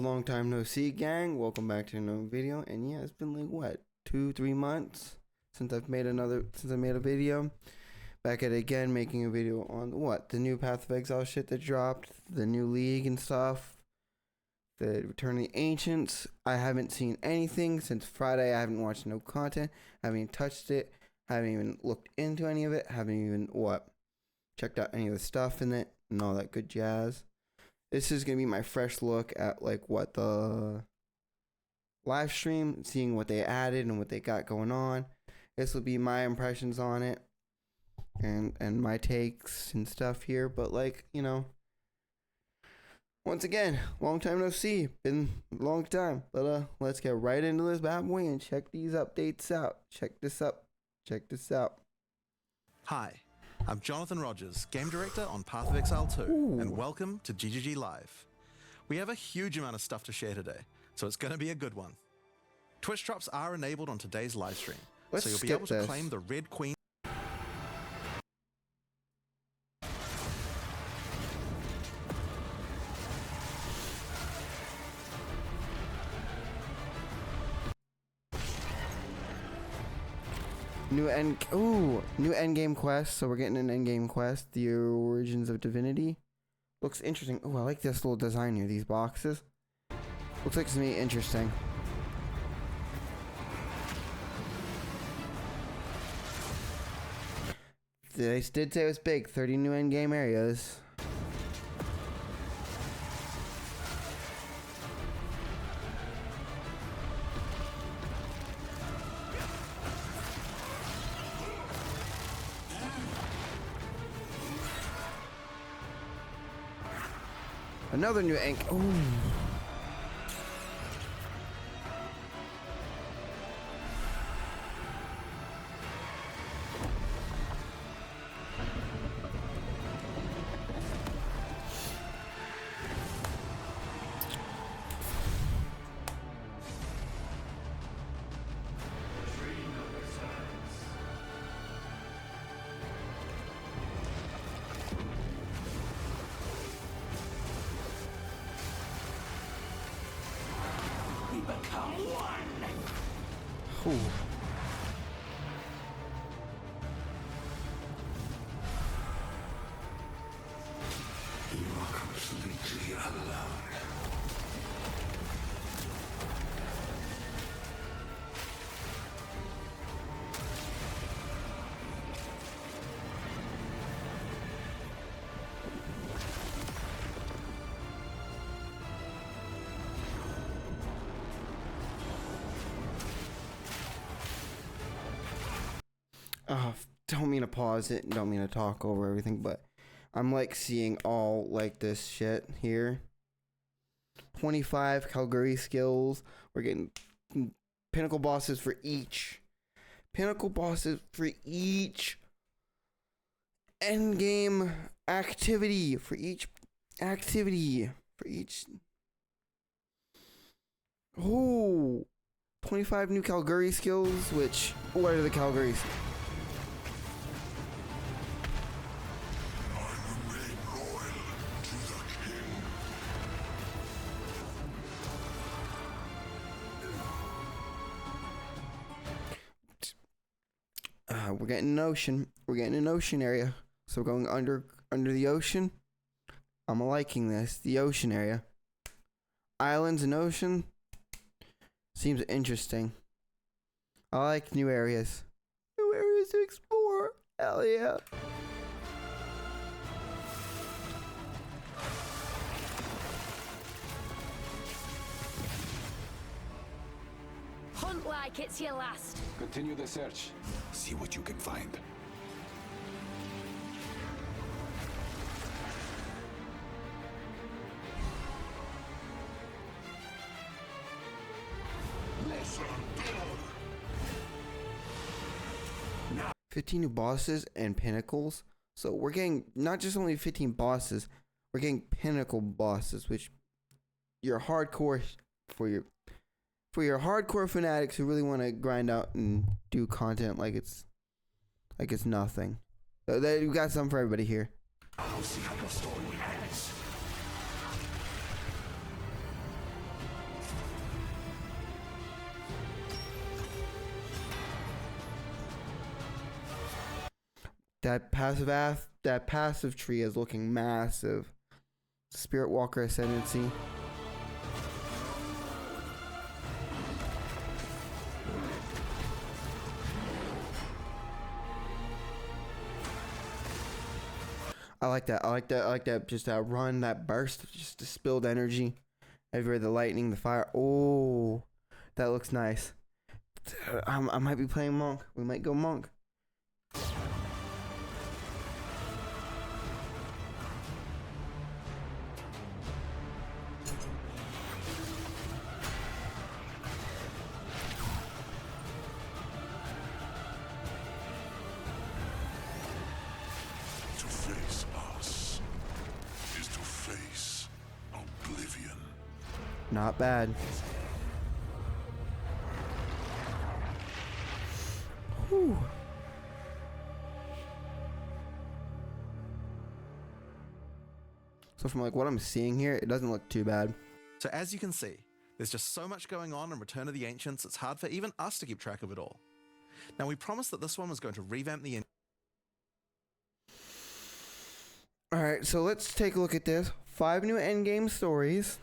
long time no see, gang. Welcome back to another video. And yeah, it's been like what, 2-3 months since I made a video. Back at it again, making a video on what, the new Path of Exile shit that dropped, the new league and stuff, the Return of the Ancients. I haven't seen anything since Friday. I haven't watched no content, haven't even touched it, haven't even looked into any of it, haven't even checked out any of the stuff in it and all that good jazz. This is gonna be my fresh look at the live stream, seeing what they added and what they got going on. This will be my impressions on it and my takes and stuff here. But once again, long time no see. Been a long time. But let's get right into this bad boy and check these updates out. Check this out. Hi, I'm Jonathan Rogers, Game Director on Path of Exile 2, and welcome to GGG Live. We have a huge amount of stuff to share today, so it's going to be a good one. Twitch drops are enabled on today's live stream, so you'll be able to claim the Red Queen. New endgame quest. So we're getting an endgame quest. The Origins of Divinity. Looks interesting. Oh, I like this little design here. These boxes. Looks like it's gonna be interesting. They did say it was big. 30 new endgame areas. Another new ink. Ooh. Become one. Ooh. You are completely alone. Don't mean to pause it, don't mean to talk over everything, but I'm seeing all this shit here. 25 Calgary skills. We're getting pinnacle bosses for each. Endgame activity for each Oh, 25 new Calgary skills, which what are the Calgary skills? We're getting an ocean. We're getting an ocean area. So we're going under the ocean. I'm liking this. The ocean area. Islands and ocean. Seems interesting. I like new areas. New areas to explore. Hell yeah. Hunt like it's your last. Continue the search. See what you can find. Listen, 15 new bosses and pinnacles. So we're getting not just only 15 bosses, we're getting pinnacle bosses, which you're hardcore for your hardcore fanatics who really want to grind out and do content like it's nothing. We've got something for everybody here. I'll see how your story ends. That passive tree is looking massive. Spirit Walker Ascendancy. I like that. I like that. Just that run, that burst, just the spilled energy. Everywhere, the lightning, the fire. Oh, that looks nice. I might be playing Monk. We might go Monk. To face us is to face oblivion. Not bad. Whew. So from like what I'm seeing here, it doesn't look too bad. So as you can see, there's just so much going on in Return of the Ancients, it's hard for even us to keep track of it all. Now we promised that this one was going to revamp the Alright, so let's take a look at this. 5 new endgame storylines.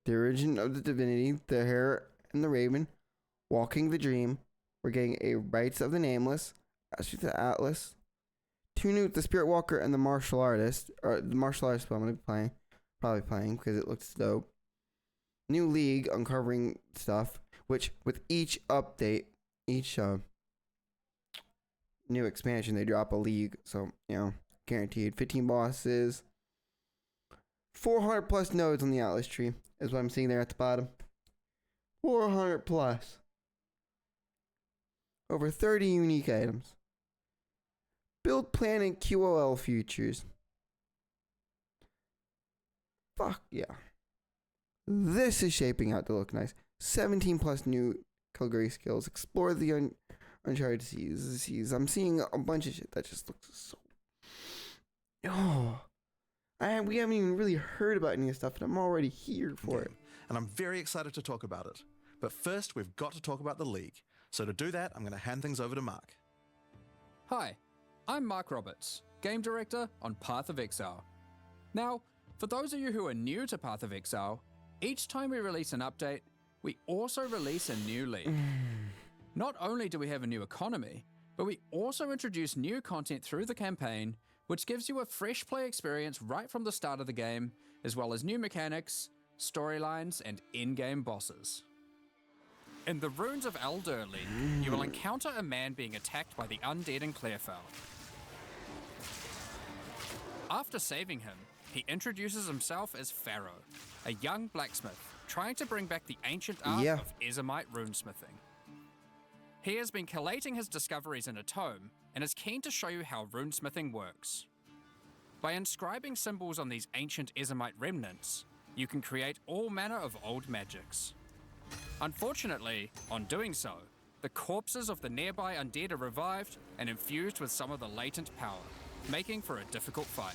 The Origin of the Divinity, The Hare and the Raven, Walking the Dream. We're getting a Rites of the Nameless, Ashes of the Atlas. 2 new, The Spirit Walker and the Martial Artist. Or the Martial Artist I'm going to be probably playing because it looks dope. New League, uncovering stuff, which with each update, each new expansion, they drop a league. So, you know, guaranteed. 15 bosses. 400 plus nodes on the Atlas tree is what I'm seeing there at the bottom. 400 plus. Over 30 unique items. Build plan and QOL features. Fuck yeah. This is shaping out to look nice. 17 plus new Calgary skills. Explore the uncharted seas. I'm seeing a bunch of shit that just looks so... Oh. We haven't even really heard about any of this stuff, and I'm already here for it. And I'm very excited to talk about it. But first, we've got to talk about the League. So to do that, I'm going to hand things over to Mark. Hi, I'm Mark Roberts, Game Director on Path of Exile. Now, for those of you who are new to Path of Exile, each time we release an update, we also release a new league. Not only do we have a new economy, but we also introduce new content through the campaign, which gives you a fresh play experience right from the start of the game, as well as new mechanics, storylines, and in-game bosses. In the Runes of Elder League, you will encounter a man being attacked by the undead in Clearfell. After saving him, he introduces himself as Pharaoh, a young blacksmith trying to bring back the ancient art of Ezomite runesmithing. He has been collating his discoveries in a tome and is keen to show you how runesmithing works. By inscribing symbols on these ancient Ezomite remnants, you can create all manner of old magics. Unfortunately, on doing so, the corpses of the nearby undead are revived and infused with some of the latent power, making for a difficult fight.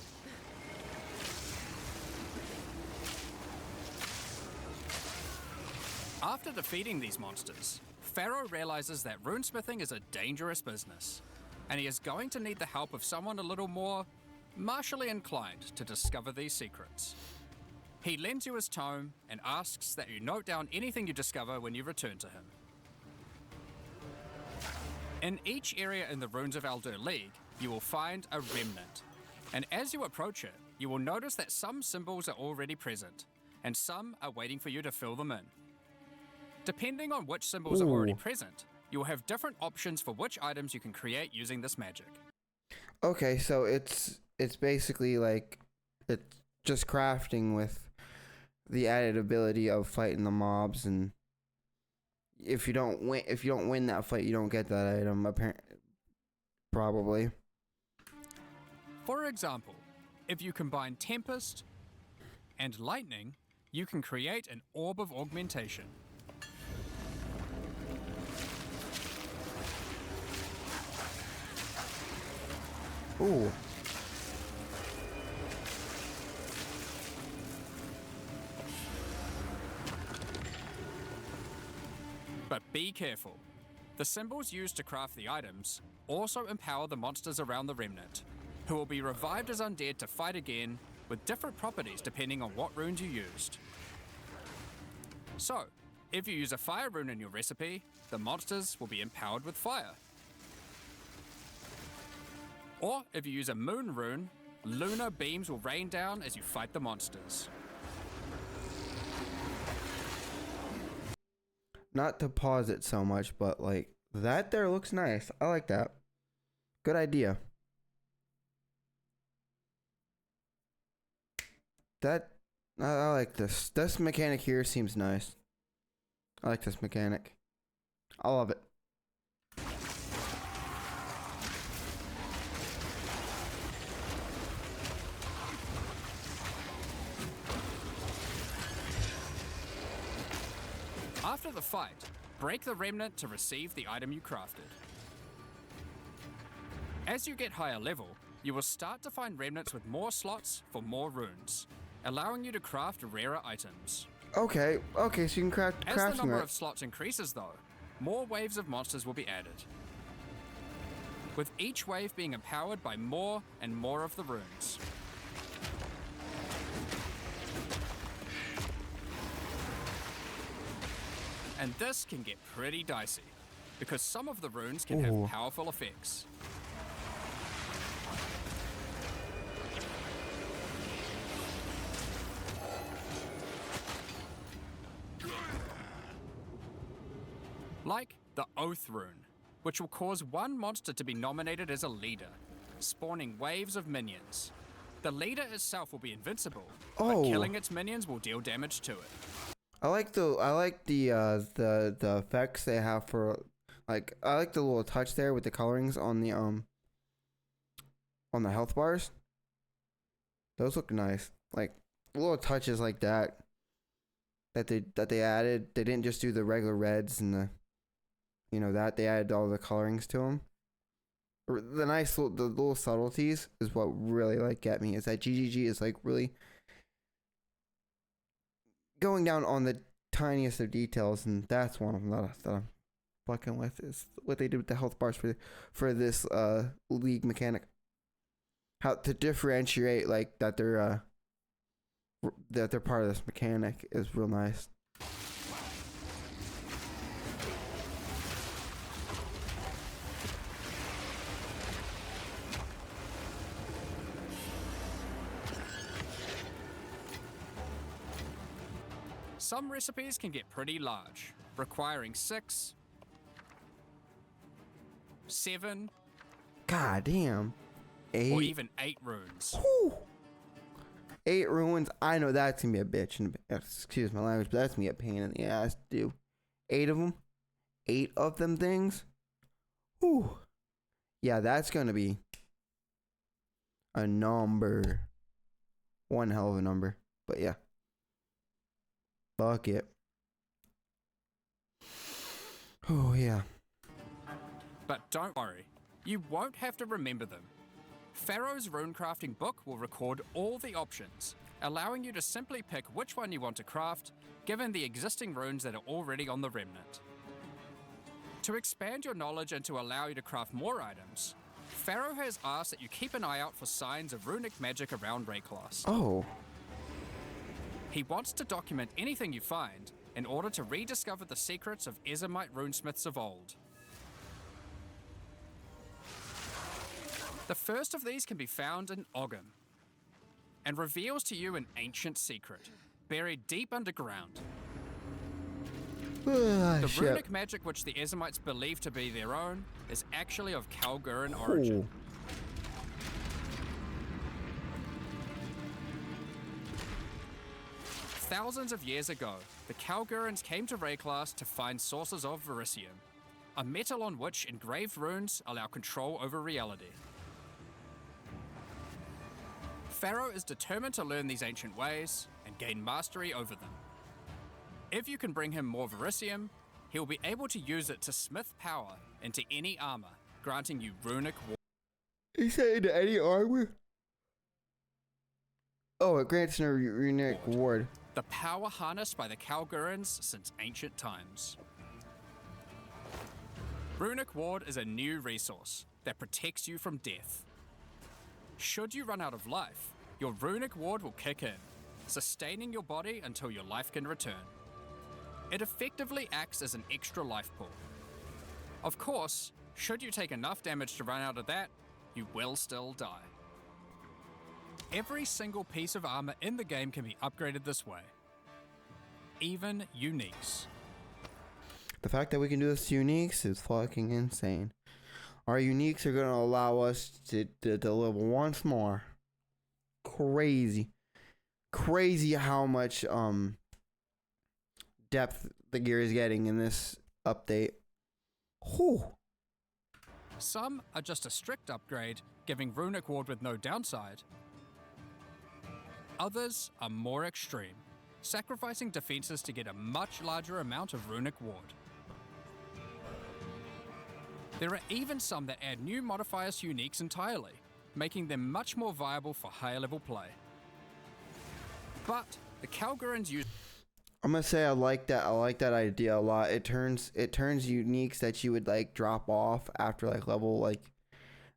After defeating these monsters, Pharaoh realizes that runesmithing is a dangerous business, and he is going to need the help of someone a little more martially inclined to discover these secrets. He lends you his tome and asks that you note down anything you discover when you return to him. In each area in the Runes of Elder League, you will find a remnant, and as you approach it, you will notice that some symbols are already present, and some are waiting for you to fill them in. Depending on which symbols are already present, you will have different options for which items you can create using this magic. Okay, so it's basically like it's just crafting with the added ability of fighting the mobs, and if you don't win that fight, you don't get that item. Apparently, probably. For example, if you combine Tempest and Lightning, you can create an Orb of Augmentation. Ooh. But be careful. The symbols used to craft the items also empower the monsters around the Remnant, who will be revived as undead to fight again with different properties depending on what runes you used. So, if you use a fire rune in your recipe, the monsters will be empowered with fire. Or if you use a moon rune, lunar beams will rain down as you fight the monsters. Not to pause it so much, but like that there looks nice. I like that. Good idea. I like this. This mechanic here seems nice. I like this mechanic. I love it. After the fight, break the remnant to receive the item you crafted. As you get higher level, you will start to find remnants with more slots for more runes, allowing you to craft rarer items. Okay, so you can craft As the crafting number right. of slots increases though, more waves of monsters will be added, with each wave being empowered by more and more of the runes. And this can get pretty dicey, because some of the runes can Ooh. have powerful effects. Like the Oath rune, which will cause one monster to be nominated as a leader, spawning waves of minions. The leader itself will be invincible, Oh. but killing its minions will deal damage to it. I like the effects they have for, like, I like the little touch there with the colorings on the health bars. Those look nice. Like little touches like that they added. They didn't just do the regular reds and that they added all the colorings to them. The little subtleties is what really like get me. Is that GGG is like really going down on the tiniest of details, and that's one of them that I'm fucking with, is what they did with the health bars for this league mechanic. How to differentiate like that they're part of this mechanic is real nice. Some recipes can get pretty large, requiring 6, 7, God damn. or 8. even 8 runes. Whew. 8 ruins. I know that's gonna be a bitch. Excuse my language, but that's gonna be a pain in the ass to do. 8 of them. 8 of them things. Whew. Yeah, that's gonna be a number. One hell of a number. But yeah. Fuck it. Oh yeah. But don't worry, you won't have to remember them. Pharaoh's runecrafting book will record all the options, allowing you to simply pick which one you want to craft, given the existing runes that are already on the remnant. To expand your knowledge and to allow you to craft more items, Pharaoh has asked that you keep an eye out for signs of runic magic around Raycloss. Oh. He wants to document anything you find in order to rediscover the secrets of Ezomite runesmiths of old. The first of these can be found in Ogham, and reveals to you an ancient secret, buried deep underground. The Shit. runic magic which the Ezomites believe to be their own is actually of Kalguran origin. Thousands of years ago, the Kalgurans came to Rayclass to find sources of verisium, a metal on which engraved runes allow control over reality. Pharaoh is determined to learn these ancient ways and gain mastery over them. If you can bring him more verisium, he will be able to use it to smith power into any armor, granting you runic war. He said into any armor? Oh, it grants a runic ward. The power harnessed by the Kalgurans since ancient times. Runic Ward is a new resource that protects you from death. Should you run out of life, your Runic Ward will kick in, sustaining your body until your life can return. It effectively acts as an extra life pool. Of course, should you take enough damage to run out of that, you will still die. Every single piece of armor in the game can be upgraded this way, even uniques. The fact that we can do this to uniques is fucking insane. Our uniques are going to allow us to level once more. Crazy how much depth the gear is getting in this update. Whew. Some are just a strict upgrade, giving Runic Ward with no downside. Others are more extreme, sacrificing defenses to get a much larger amount of Runic Ward. There are even some that add new modifiers to uniques entirely, making them much more viable for higher level play. But the Kalgurans use... I'm gonna say I like that idea a lot. It turns uniques that you would like drop off after like level, like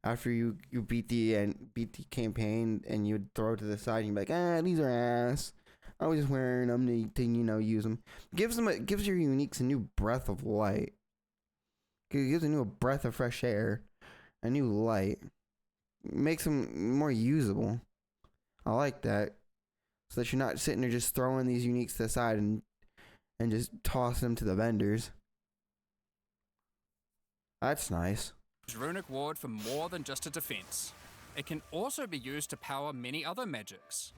after you beat the campaign, and you would throw it to the side and you'd be like, these are ass. I was just wearing them to use them. Gives your uniques a new breath of light. It gives a new breath of fresh air, a new light. Makes them more usable. I like that. So that you're not sitting there just throwing these uniques to the side and just tossing them to the vendors. That's nice. Runic Ward for more than just a defense. It can also be used to power many other magics.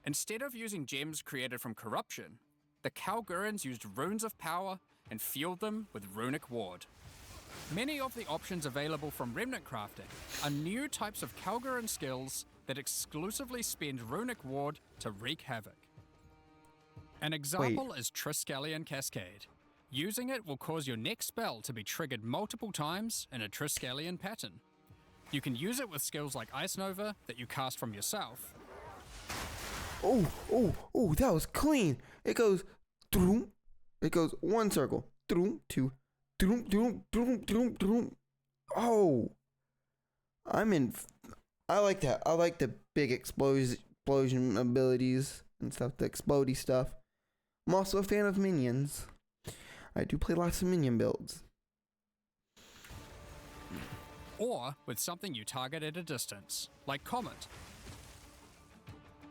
Instead of using gems created from corruption, the Kalgurans used runes of power and fueled them with Runic Ward. Many of the options available from Remnant crafting are new types of Kalguran skills that exclusively spend Runic Ward to wreak havoc. An example is Triskelion Cascade. Using it will cause your next spell to be triggered multiple times in a Triskelion pattern. You can use it with skills like Ice Nova that you cast from yourself. Oh, that was clean. It goes, doom. It goes one circle, doom, two, doom, doom, doom, doom, doom. Oh, I like that. I like the big explosion abilities and stuff, the explodey stuff. I'm also a fan of minions. I do play lots of minion builds. Or with something you target at a distance, like Comet.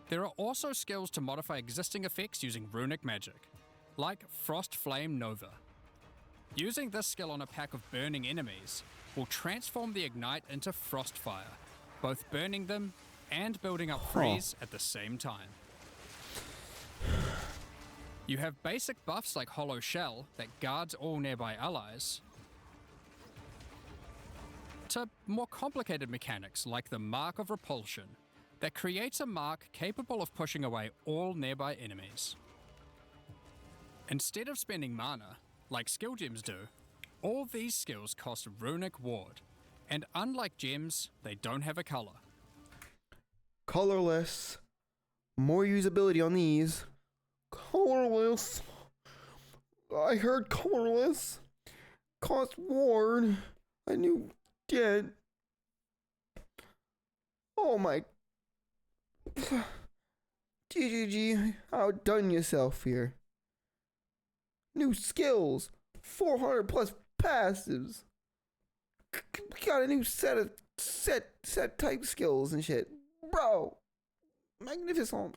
There are also skills to modify existing effects using runic magic, like Frost Flame Nova. Using this skill on a pack of burning enemies will transform the Ignite into Frostfire, both burning them and building up freeze at the same time. You have basic buffs like Hollow Shell that guards all nearby allies, to more complicated mechanics like the Mark of Repulsion that creates a mark capable of pushing away all nearby enemies. Instead of spending mana, like skill gems do, all these skills cost Runic Ward, and unlike gems, they don't have a color. Colorless. More usability on these. Colorless. I heard colorless. Cost Ward. A new get. Oh my. GGG. Outdone yourself here. New skills. 400 plus passives. Got a new set of set type skills and shit. Bro. Magnificent.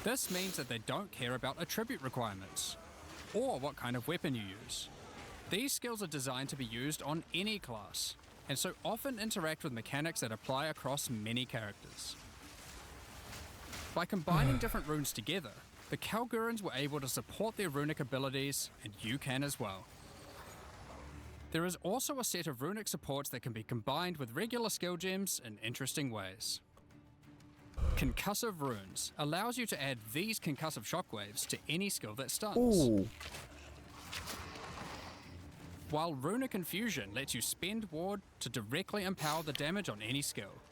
This means that they don't care about attribute requirements, or what kind of weapon you use. These skills are designed to be used on any class, and so often interact with mechanics that apply across many characters. By combining different runes together, the Kalgurans were able to support their runic abilities, and you can as well. There is also a set of runic supports that can be combined with regular skill gems in interesting ways. Concussive Runes allows you to add these concussive shockwaves to any skill that stuns. Ooh. While Runic Infusion lets you spend ward to directly empower the damage on any skill.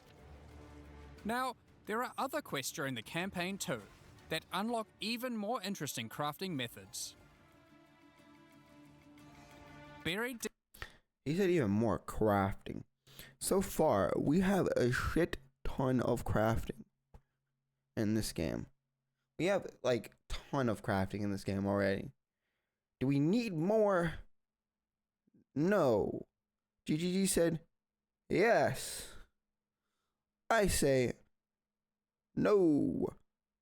Now, there are other quests during the campaign too, that unlock even more interesting crafting methods. buried He said even more crafting. So far, we have a shit ton of crafting in this game. We have like ton of crafting in this game already. Do we need more? No. GGG said yes. I say no.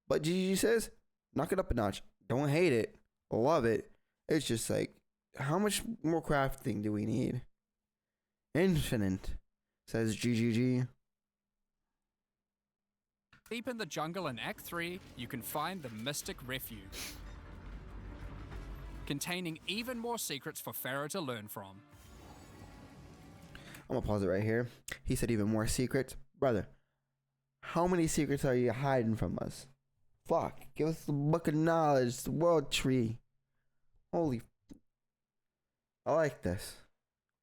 But GGG says knock it up a notch. Don't hate it. Love it. It's just like, how much more crafting do we need? Infinite, says GGG. deep in the jungle in Act 3, you can find the Mystic Refuge, containing even more secrets for Pharaoh to learn from. I'm gonna pause it right here. He said even more secrets. Brother, how many secrets are you hiding from us? Fuck, give us the book of knowledge, the world tree. Holy, I like this.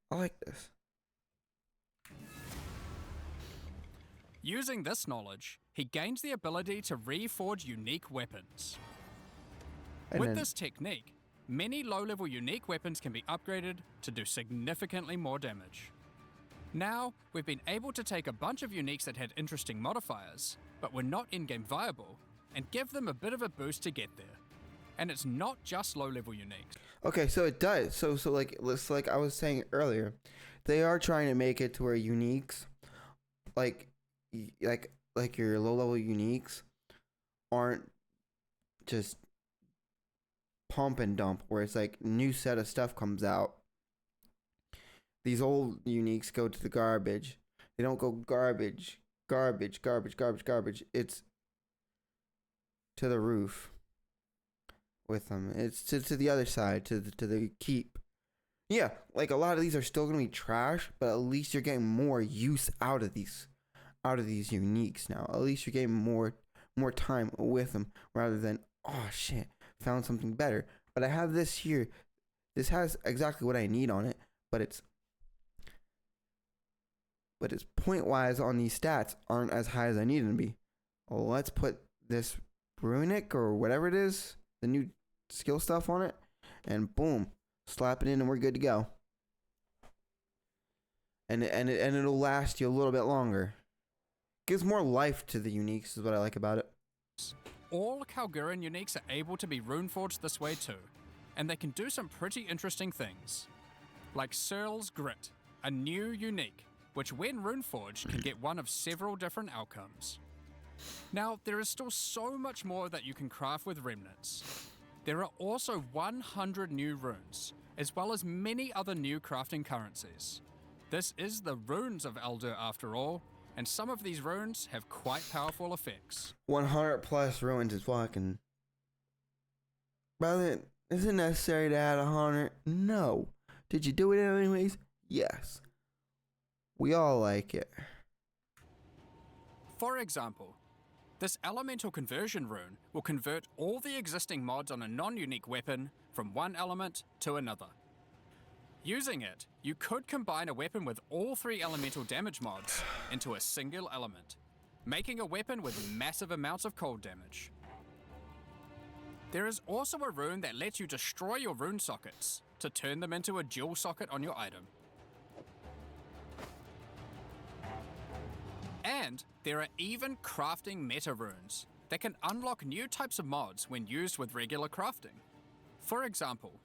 I like this. Using this knowledge, he gains the ability to reforge unique weapons. And With then, this technique, many low-level unique weapons can be upgraded to do significantly more damage. Now, we've been able to take a bunch of uniques that had interesting modifiers, but were not in-game viable, and give them a bit of a boost to get there. And it's not just low-level uniques. okay, so it does. So like I was saying earlier, they are trying to make it to where uniques, like your low level uniques, aren't just pump and dump where it's like new set of stuff comes out. These old uniques go to the garbage. They don't go garbage. It's to the roof with them. It's to the other side, to the keep. Yeah, like a lot of these are still gonna be trash, but at least you're getting more use out of these uniques now. At least you're getting more time with them rather than, oh shit, found something better. But I have this here. This has exactly what I need on it, but it's point wise on these stats aren't as high as I need them to be. Well, let's put this runic or whatever it is, the new skill stuff on it, and boom, slap it in and we're good to go. And it'll last you a little bit longer. Gives more life to the uniques is what I like about it. All Kalguran uniques are able to be runeforged this way too, and they can do some pretty interesting things. Like Searle's Grit, a new unique, which when runeforged can get one of several different outcomes. Now, there is still so much more that you can craft with remnants. There are also 100 new runes, as well as many other new crafting currencies. This is the runes of Eldur after all, and some of these runes have quite powerful effects. 100 plus ruins is fucking. Brother, is it necessary to add 100? No. Did you do it anyways? Yes. We all like it. For example, this elemental conversion rune will convert all the existing mods on a non-unique weapon from one element to another. Using it, you could combine a weapon with all 3 elemental damage mods into a single element, making a weapon with massive amounts of cold damage. There is also a rune that lets you destroy your rune sockets to turn them into a dual socket on your item. And there are even crafting meta runes that can unlock new types of mods when used with regular crafting. For example,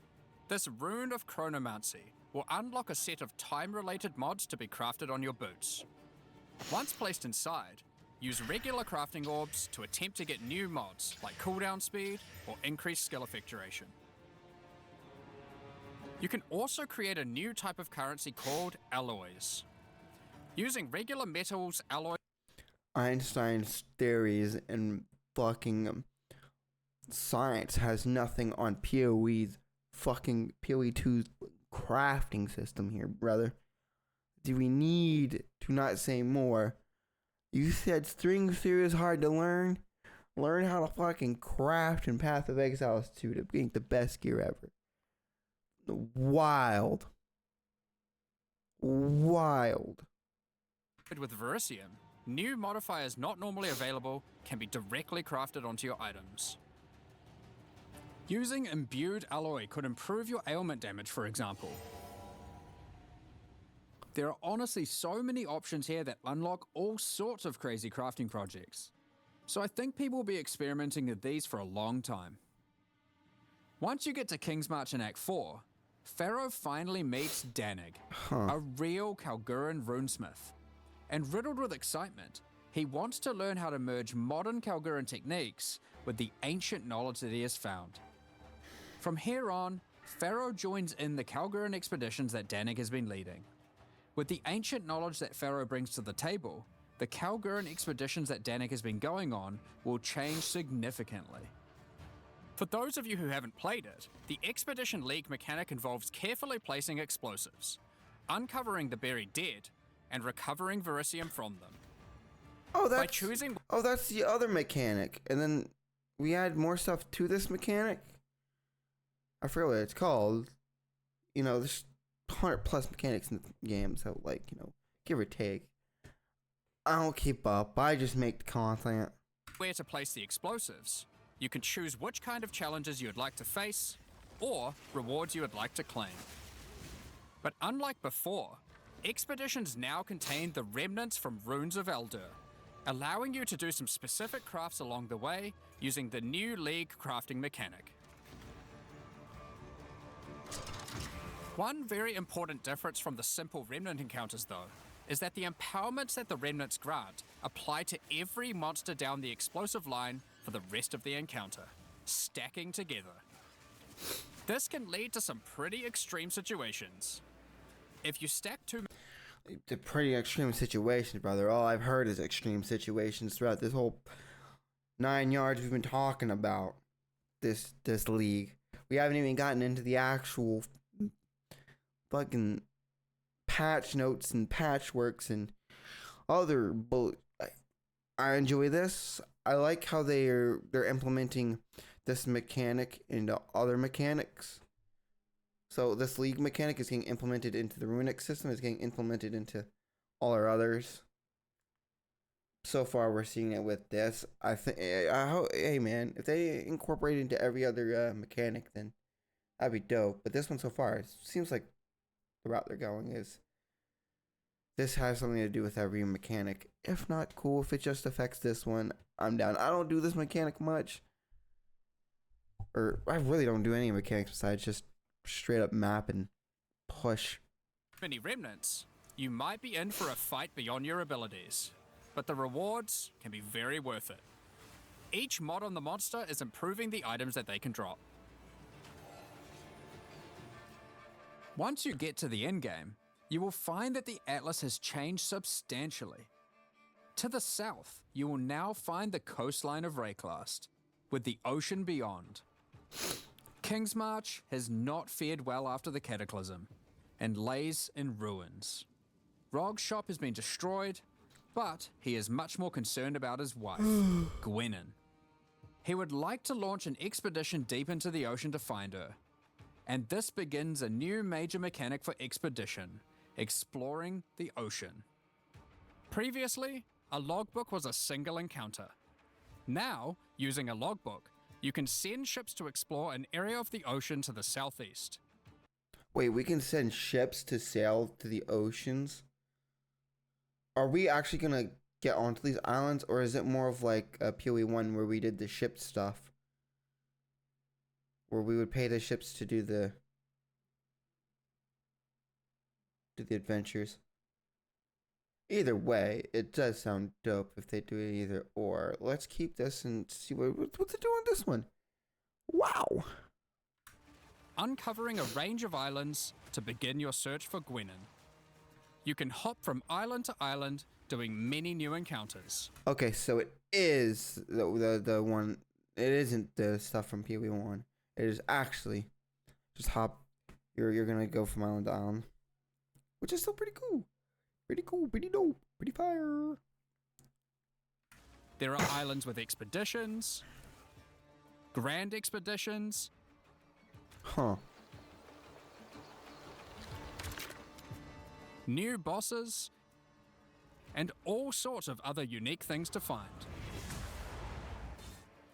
this Rune of Chronomancy will unlock a set of time-related mods to be crafted on your boots. Once placed inside, use regular crafting orbs to attempt to get new mods like cooldown speed or increased skill effectuation. You can also create a new type of currency called alloys. Using regular metals alloy. Einstein's theories and fucking science has nothing on POE's fucking POE2's crafting system here, brother. Do we need to not say more? You said string theory is hard to learn? Learn how to fucking craft in Path of Exile 2 to be the best gear ever. Wild. With Verisium, new modifiers not normally available can be directly crafted onto your items. Using imbued alloy could improve your ailment damage, for example. There are honestly so many options here that unlock all sorts of crazy crafting projects. So I think people will be experimenting with these for a long time. Once you get to King's March in Act 4, Pharaoh finally meets Danig, a real Kalguran runesmith. And riddled with excitement, he wants to learn how to merge modern Kalguran techniques with the ancient knowledge that he has found. From here on, Pharaoh joins in the Kalguran expeditions that Danig has been leading. With the ancient knowledge that Pharaoh brings to the table, the Kalguran expeditions that Danig has been going on will change significantly. For those of you who haven't played it, the Expedition League mechanic involves carefully placing explosives, uncovering the buried dead, and recovering Verisium from them. Oh, By choosing... that's the other mechanic. And then we add more stuff to this mechanic. I forget what it's called. You know, there's 100+ mechanics in the game, so like, you know, give or take. I don't keep up. I just make the content. Where to place the explosives, you can choose which kind of challenges you would like to face, or rewards you would like to claim. But unlike before, expeditions now contain the remnants from Runes of Eldur, allowing you to do some specific crafts along the way using the new League crafting mechanic. One very important difference from the simple remnant encounters, though, is that the empowerments that the remnants grant apply to every monster down the explosive line for the rest of the encounter, stacking together. This can lead to some pretty extreme situations. If you stack too many... The pretty extreme situations, brother. All I've heard is extreme situations throughout this whole 9 yards we've been talking about this league. We haven't even gotten into the actual fucking patch notes and patchworks and other bull. I enjoy this. I like how they're implementing this mechanic into other mechanics. So this league mechanic is getting implemented into the runic system. It's getting implemented into all our others. So far, we're seeing it with this. I think. Hey man, if they incorporate it into every other mechanic, then that'd be dope. But this one so far, it seems like the route they're going is this has something to do with every mechanic. If not, cool. If it just affects this one, I'm down. I don't do this mechanic much. Or I really don't do any mechanics besides just straight up map and push. Many remnants, you might be in for a fight beyond your abilities, but the rewards can be very worth it. Each mod on the monster is improving the items that they can drop. Once you get to the endgame, you will find that the Atlas has changed substantially. To the south, you will now find the coastline of Rayclast, with the ocean beyond. King's March has not fared well after the Cataclysm, and lays in ruins. Rog's shop has been destroyed, but he is much more concerned about his wife, Gwenin. He would like to launch an expedition deep into the ocean to find her, and this begins a new major mechanic for expedition, exploring the ocean. Previously, a logbook was a single encounter. Now, using a logbook, you can send ships to explore an area of the ocean to the southeast. Wait, we can send ships to sail to the oceans? Are we actually gonna get onto these islands, or is it more of like a POE1 where we did the ship stuff? Where we would pay the ships to do the adventures. Either way, it does sound dope if they do it either or. Let's keep this and see what's it doing on this one. Wow. Uncovering a range of islands to begin your search for Gwenin. You can hop from island to island, doing many new encounters. Okay, so it is the one. It isn't the stuff from POE1. It is actually just hop. You're gonna go from island to island, which is still pretty cool. Pretty cool, pretty dope, pretty fire. There are islands with expeditions, grand expeditions, new bosses, and all sorts of other unique things to find.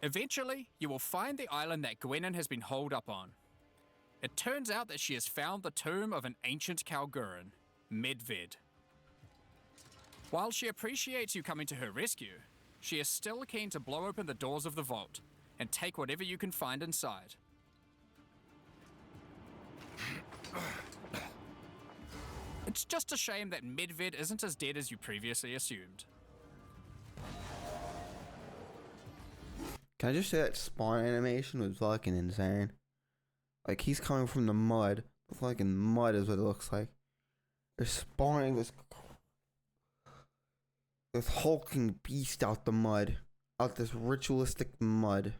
Eventually, you will find the island that Gwenin has been holed up on. It turns out that she has found the tomb of an ancient Kalguran. Medved. While she appreciates you coming to her rescue, she is still keen to blow open the doors of the vault and take whatever you can find inside. It's just a shame that Medved isn't as dead as you previously assumed. Can I just say that spawn animation was fucking insane? Like, he's coming from the mud. The fucking mud is what it looks like. They're spawning this hulking beast out the mud. Out this ritualistic mud.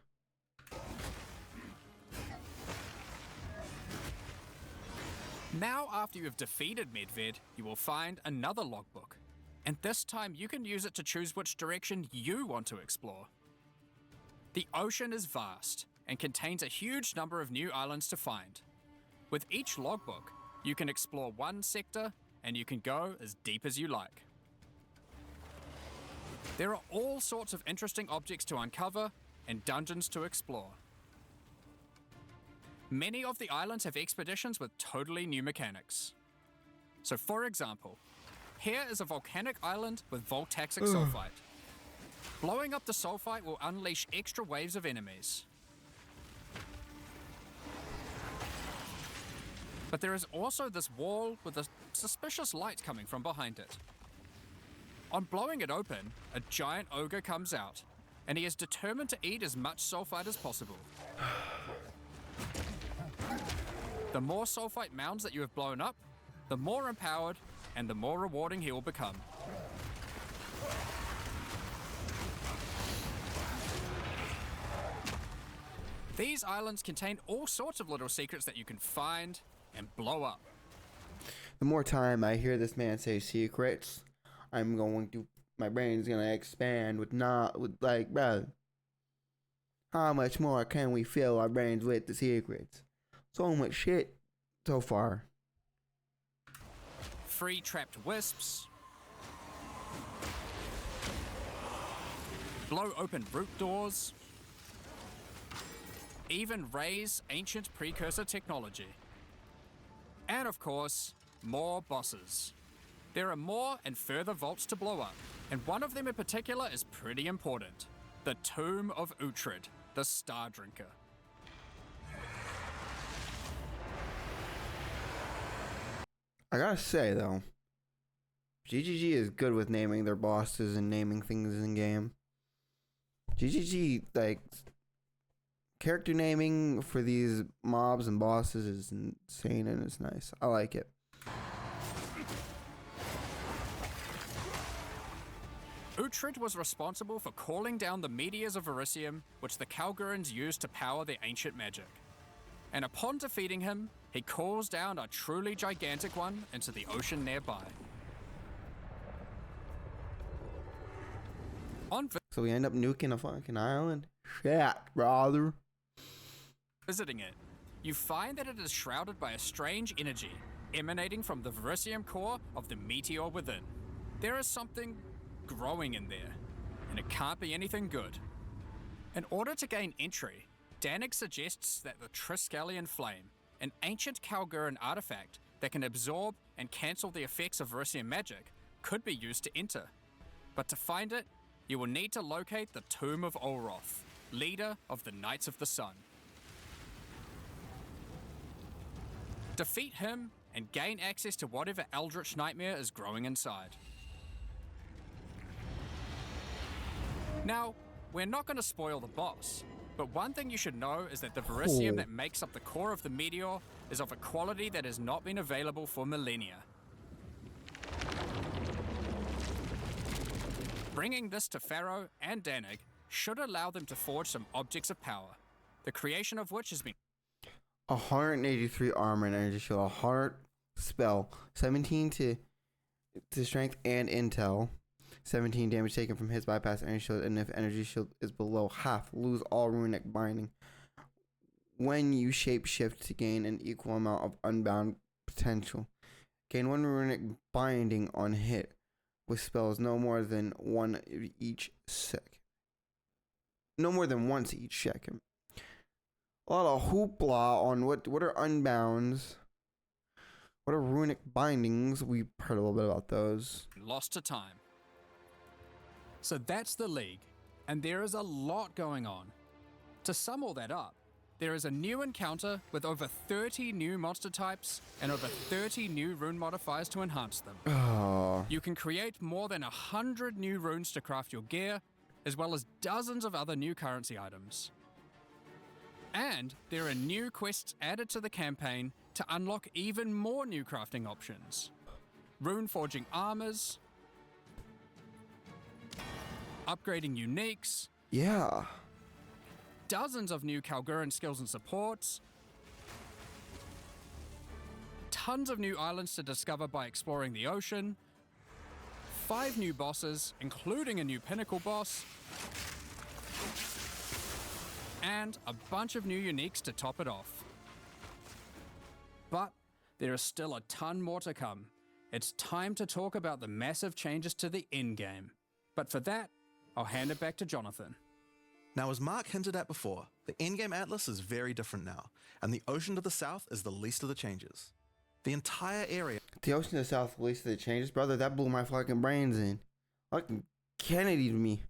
Now, after you have defeated Medved, you will find another logbook. And this time you can use it to choose which direction you want to explore. The ocean is vast and contains a huge number of new islands to find. With each logbook, you can explore one sector and you can go as deep as you like. There are all sorts of interesting objects to uncover and dungeons to explore. Many of the islands have expeditions with totally new mechanics. So for example, here is a volcanic island with voltaxic sulfite. Blowing up the sulfite will unleash extra waves of enemies. But there is also this wall with a suspicious light coming from behind it. On blowing it open, a giant ogre comes out, and he is determined to eat as much sulfite as possible. The more sulfite mounds that you have blown up, the more empowered and the more rewarding he will become. These islands contain all sorts of little secrets that you can find and blow up. The more time I hear this man say secrets, my brain's gonna expand with like, bro, how much more can we fill our brains with the secrets? So much shit so far. Free trapped wisps. Blow open root doors. Even raise ancient precursor technology. And of course, more bosses. There are more and further vaults to blow up, and one of them in particular is pretty important. The Tomb of Uhtred, the Star Drinker. I gotta say though, GGG is good with naming their bosses and naming things in game. GGG, like, character naming for these mobs and bosses is insane and it's nice. I like it. Uhtred was responsible for calling down the meteors of Verisium, which the Kalgurans used to power their ancient magic. And upon defeating him, he calls down a truly gigantic one into the ocean nearby. So we end up nuking a fucking island? Shit, brother. Visiting it, you find that it is shrouded by a strange energy emanating from the Verisium core of the meteor within. There is something growing in there, and it can't be anything good. In order to gain entry, Danik suggests that the Triskelion Flame, an ancient Kalguran artifact that can absorb and cancel the effects of Verisium magic, could be used to enter. But to find it, you will need to locate the Tomb of Olroth, leader of the Knights of the Sun. Defeat him and gain access to whatever eldritch nightmare is growing inside. Now, we're not going to spoil the boss, but one thing you should know is that the Verisium that makes up the core of the meteor is of a quality that has not been available for millennia. Bringing this to Pharaoh and Danik should allow them to forge some objects of power, the creation of which has been 183 armor and energy shield, a heart spell, 17 to strength and intel, 17 damage taken from hits bypass energy shield, and if energy shield is below half, lose all runic binding. When you shapeshift to gain an equal amount of unbound potential, gain 1 runic binding on hit with spells no more than once each second. No more than once each second. A lot of hoopla on what are unbounds, what are runic bindings. We've heard a little bit about those. Lost to time. So that's the League, and there is a lot going on. To sum all that up, there is a new encounter with over 30 new monster types and over 30 new rune modifiers to enhance them. Oh, You can create more than 100 new runes to craft your gear, as well as dozens of other new currency items. And there are new quests added to the campaign to unlock even more new crafting options. Rune forging armors, upgrading uniques, yeah. dozens of new Kalguran skills and supports, tons of new islands to discover by exploring the ocean, 5 new bosses, including a new pinnacle boss, and a bunch of new uniques to top it off. But there is still a ton more to come. It's time to talk about the massive changes to the endgame. But for that, I'll hand it back to Jonathan. Now, as Mark hinted at before, the endgame atlas is very different now, and the ocean to the south is the least of the changes. The entire area The ocean to the south, least of the changes, brother. That blew my fucking brains in. Fucking Kennedy to me.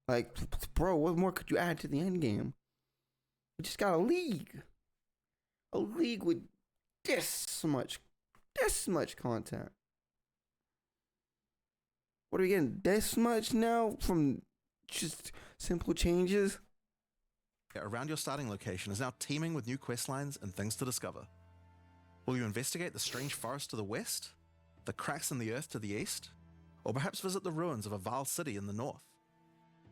Like, bro, what more could you add to the end game? We just got a league. A league with this much content. What are we getting? This much now from just simple changes? around your starting location is now teeming with new quest lines and things to discover. Will you investigate the strange forest to the west? The cracks in the earth to the east? Or perhaps visit the ruins of a Val city in the north?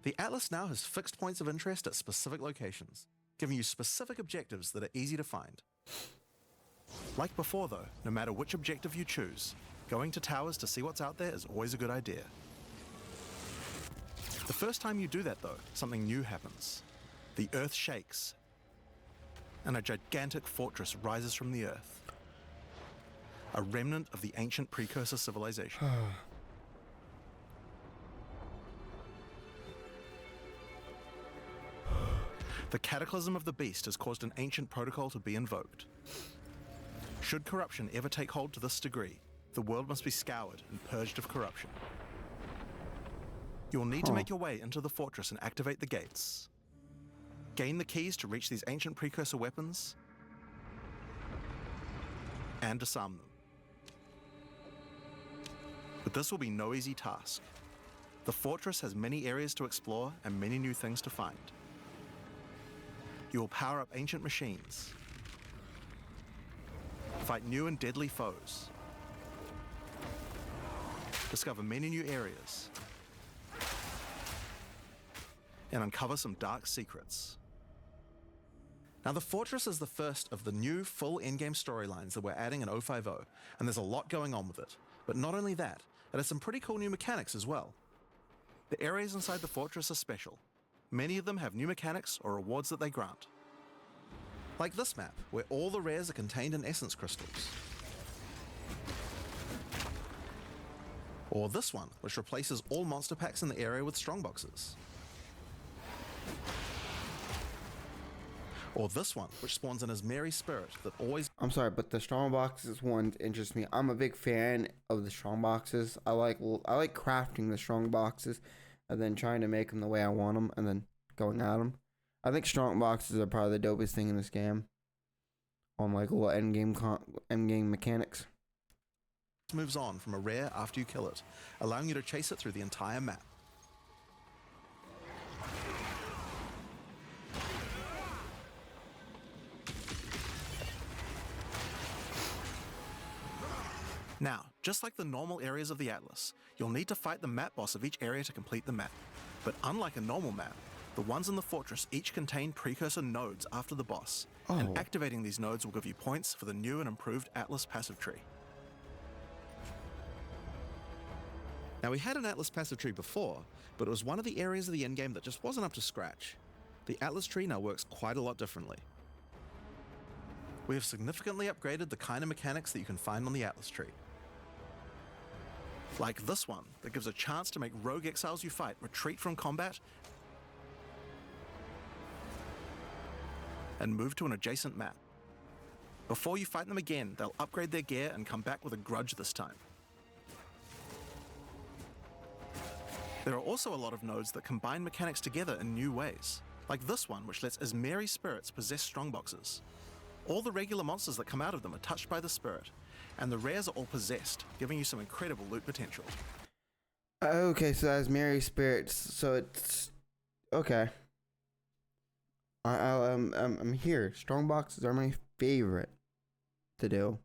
The Atlas now has fixed points of interest at specific locations, giving you specific objectives that are easy to find. Like before though, no matter which objective you choose, going to towers to see what's out there is always a good idea. The first time you do that though, something new happens. The earth shakes, and a gigantic fortress rises from the earth. A remnant of the ancient precursor civilization. The cataclysm of the beast has caused an ancient protocol to be invoked. Should corruption ever take hold to this degree, the world must be scoured and purged of corruption. You will need to make your way into the fortress and activate the gates. Gain the keys to reach these ancient precursor weapons and disarm them. But this will be no easy task. The fortress has many areas to explore and many new things to find. You will power up ancient machines, fight new and deadly foes, discover many new areas, and uncover some dark secrets. Now, the Fortress is the first of the new full endgame storylines that we're adding in 0.5, and there's a lot going on with it. But not only that, it has some pretty cool new mechanics as well. The areas inside the Fortress are special. Many of them have new mechanics or rewards that they grant. Like this map, where all the rares are contained in essence crystals. Or this one, which replaces all monster packs in the area with strongboxes. Or this one, which spawns in his merry spirit that always... I'm sorry, but the strong boxes one interests me. I'm a big fan of the strong boxes. I like crafting the strong boxes and then trying to make them the way I want them and then going at them. I think strong boxes are probably the dopest thing in this game. On like little end game mechanics. moves on from a rare after you kill it, allowing you to chase it through the entire map. Now, just like the normal areas of the Atlas, you'll need to fight the map boss of each area to complete the map. But unlike a normal map, the ones in the fortress each contain precursor nodes after the boss, and activating these nodes will give you points for the new and improved Atlas passive tree. Now, we had an Atlas passive tree before, but it was one of the areas of the endgame that just wasn't up to scratch. The Atlas tree now works quite a lot differently. We have significantly upgraded the kind of mechanics that you can find on the Atlas tree. Like this one, that gives a chance to make rogue exiles you fight retreat from combat and move to an adjacent map. Before you fight them again, they'll upgrade their gear and come back with a grudge this time. There are also a lot of nodes that combine mechanics together in new ways, like this one which lets Asmeri spirits possess strongboxes. All the regular monsters that come out of them are touched by the spirit, and the rares are all possessed, giving you some incredible loot potential. Okay, so that's Mary Spirits. So it's okay. I'm here. Strong boxes are my favorite to do.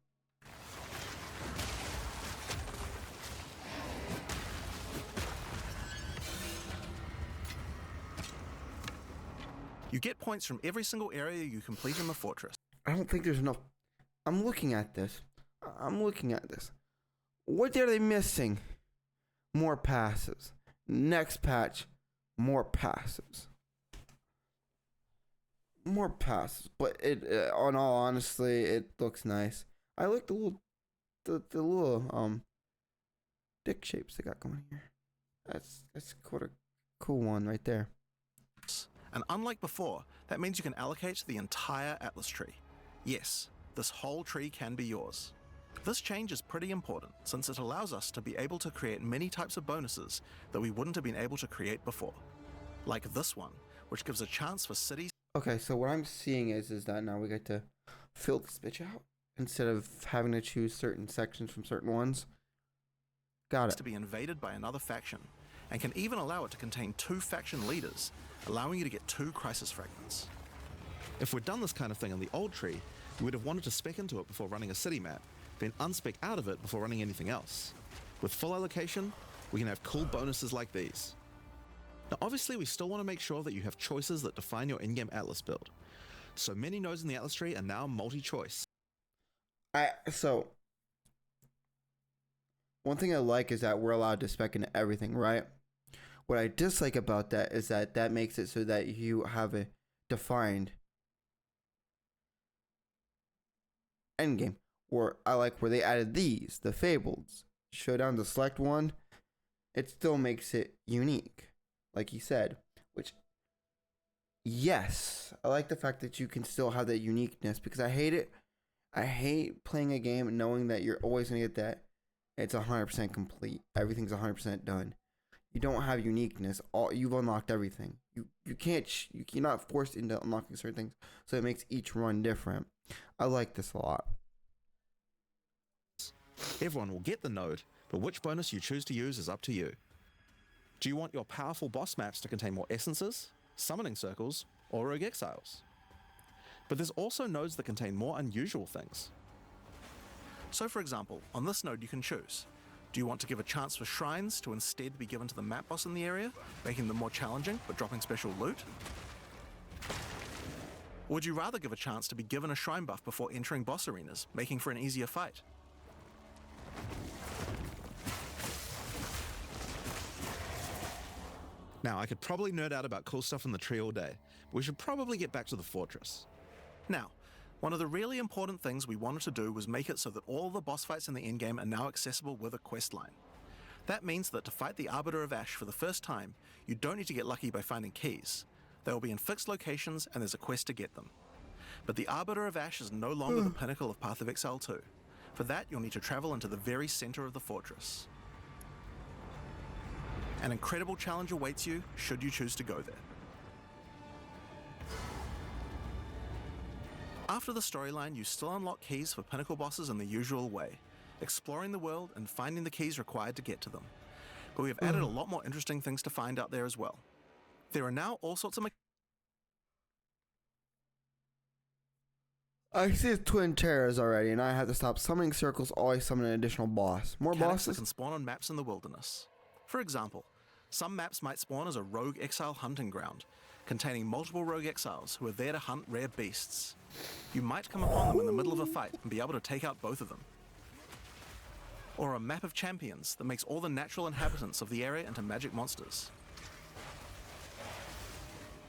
You get points from every single area you complete in the fortress. I don't think there's enough. I'm looking at this. What are they missing? More passives. Next patch, more passives. But it, on all honestly, it looks nice. I like the little dick shapes they got going here. That's quite a cool one right there. And unlike before, that means you can allocate the entire Atlas tree. Yes, this whole tree can be yours. This change is pretty important since it allows us to be able to create many types of bonuses that we wouldn't have been able to create before. Like this one, which gives a chance for cities. Okay, so what I'm seeing is that now we get to fill this bitch out instead of having to choose certain sections from certain ones. Got it. To be invaded by another faction, and can even allow it to contain 2 faction leaders, allowing you to get 2 crisis fragments. If we'd done this kind of thing in the old tree, we would have wanted to spec into it before running a city map, then unspec out of it before running anything else. With full allocation, we can have cool bonuses like these. Now obviously we still want to make sure that you have choices that define your in-game Atlas build. So many nodes in the Atlas tree are now multi-choice. So one thing I like is that we're allowed to spec into everything, right? What I dislike about that is that makes it so that you have a defined endgame. Or I like where they added these, the Fableds. Showdown to select one. It still makes it unique, like he said. Which, yes, I like the fact that you can still have that uniqueness because I hate it. I hate playing a game and knowing that you're always going to get that it's 100% complete. Everything's 100% done. You don't have uniqueness. You've unlocked everything. You're not forced into unlocking certain things, so it makes each run different. I like this a lot. Everyone will get the node, but which bonus you choose to use is up to you. Do you want your powerful boss maps to contain more essences, summoning circles, or rogue exiles? But there's also nodes that contain more unusual things. So for example, on this node you can choose. Do you want to give a chance for shrines to instead be given to the map boss in the area, making them more challenging but dropping special loot? Or would you rather give a chance to be given a shrine buff before entering boss arenas, making for an easier fight? Now, I could probably nerd out about cool stuff in the tree all day, but we should probably get back to the fortress. Now, one of the really important things we wanted to do was make it so that all the boss fights in the endgame are now accessible with a quest line. That means that to fight the Arbiter of Ash for the first time, you don't need to get lucky by finding keys. They will be in fixed locations and there's a quest to get them. But the Arbiter of Ash is no longer the pinnacle of Path of Exile 2. For that, you'll need to travel into the very center of the fortress. An incredible challenge awaits you, should you choose to go there. After the storyline, you still unlock keys for pinnacle bosses in the usual way, exploring the world and finding the keys required to get to them. But we have added a lot more interesting things to find out there as well. There are now all sorts of I see twin terrors already, and I have to stop summoning circles, always summon an additional boss. More mechanics that bosses? can spawn on maps in the wilderness. For example, some maps might spawn as a rogue exile hunting ground, containing multiple rogue exiles who are there to hunt rare beasts. You might come upon them in the middle of a fight and be able to take out both of them. Or a map of champions that makes all the natural inhabitants of the area into magic monsters.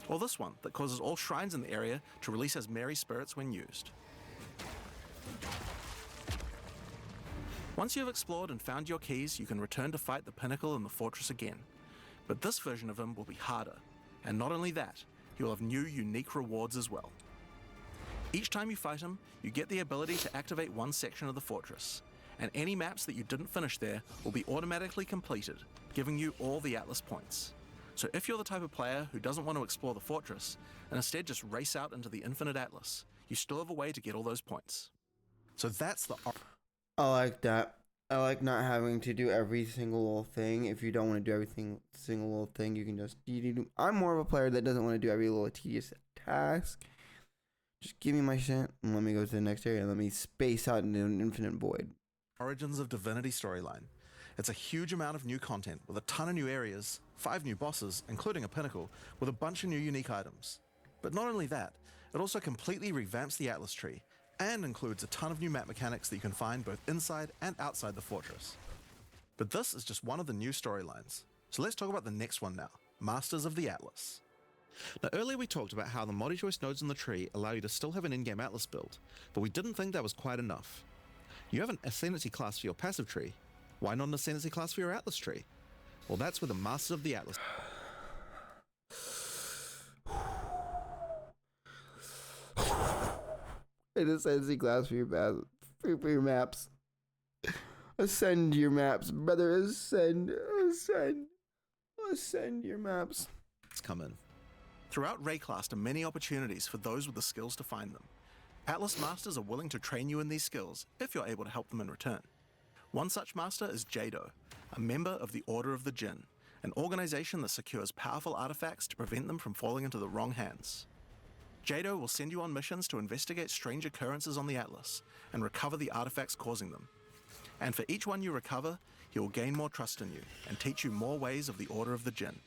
Or this one that causes all shrines in the area to release as merry spirits when used. Once you have explored and found your keys, you can return to fight the pinnacle in the fortress again. But this version of him will be harder, and not only that, he will have new unique rewards as well. Each time you fight him, you get the ability to activate one section of the fortress, and any maps that you didn't finish there will be automatically completed, giving you all the Atlas points. So if you're the type of player who doesn't want to explore the fortress, and instead just race out into the infinite Atlas, you still have a way to get all those points. So that's the... I like that. I like not having to do every single little thing. If you don't want to do every single little thing, you can just... I'm more of a player that doesn't want to do every little tedious task. Just give me my shit and let me go to the next area. Let me space out into an infinite void. Origins of Divinity storyline. It's a huge amount of new content with a ton of new areas, 5 new bosses, including a pinnacle, with a bunch of new unique items. But not only that, it also completely revamps the Atlas tree and includes a ton of new map mechanics that you can find both inside and outside the fortress. But this is just one of the new storylines. So let's talk about the next one now, Masters of the Atlas. Now earlier we talked about how the multi-choice nodes in the tree allow you to still have an in-game Atlas build, but we didn't think that was quite enough. You have an Ascendancy class for your passive tree. Why not an Ascendancy class for your Atlas tree? Well, that's where the Masters of the Atlas... An Ascendancy class for your maps. Ascend your maps, brother. Ascend your maps. Let's come in. Throughout Rayclast are many opportunities for those with the skills to find them. Atlas Masters are willing to train you in these skills if you're able to help them in return. One such master is Jado, a member of the Order of the Jinn, an organization that secures powerful artifacts to prevent them from falling into the wrong hands. Jado will send you on missions to investigate strange occurrences on the Atlas and recover the artifacts causing them. And for each one you recover, he will gain more trust in you and teach you more ways of the Order of the Jinn.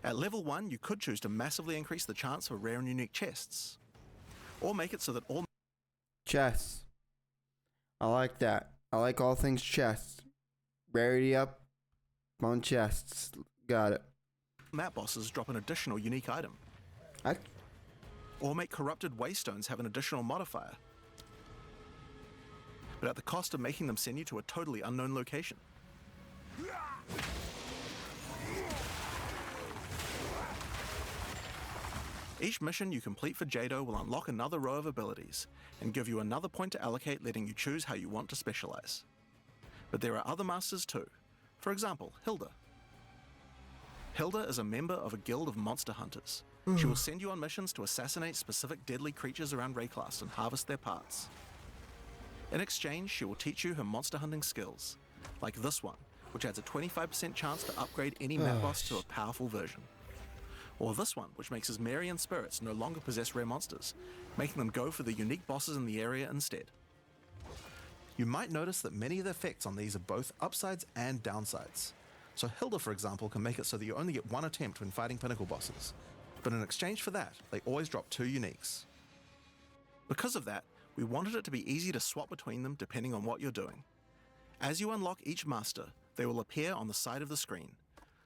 At level 1, you could choose to massively increase the chance for rare and unique chests, or make it so that all Chests. I like that. I like all things chests. Rarity up on chests. Got it. map bosses drop an additional unique item, I or make corrupted waystones have an additional modifier, but at the cost of making them send you to a totally unknown location. Each mission you complete for Jado will unlock another row of abilities and give you another point to allocate, letting you choose how you want to specialize. But there are other masters too. For example, Hilda. Hilda is a member of a guild of monster hunters. She will send you on missions to assassinate specific deadly creatures around Rayclast and harvest their parts. In exchange, she will teach you her monster hunting skills, like this one, which adds a 25% chance to upgrade any map boss to a powerful version. Or this one, which makes his Marian spirits no longer possess rare monsters, making them go for the unique bosses in the area instead. You might notice that many of the effects on these are both upsides and downsides. So Hilda, for example, can make it so that you only get one attempt when fighting pinnacle bosses, but in exchange for that, they always drop 2 uniques. Because of that, we wanted it to be easy to swap between them depending on what you're doing. As you unlock each master, they will appear on the side of the screen.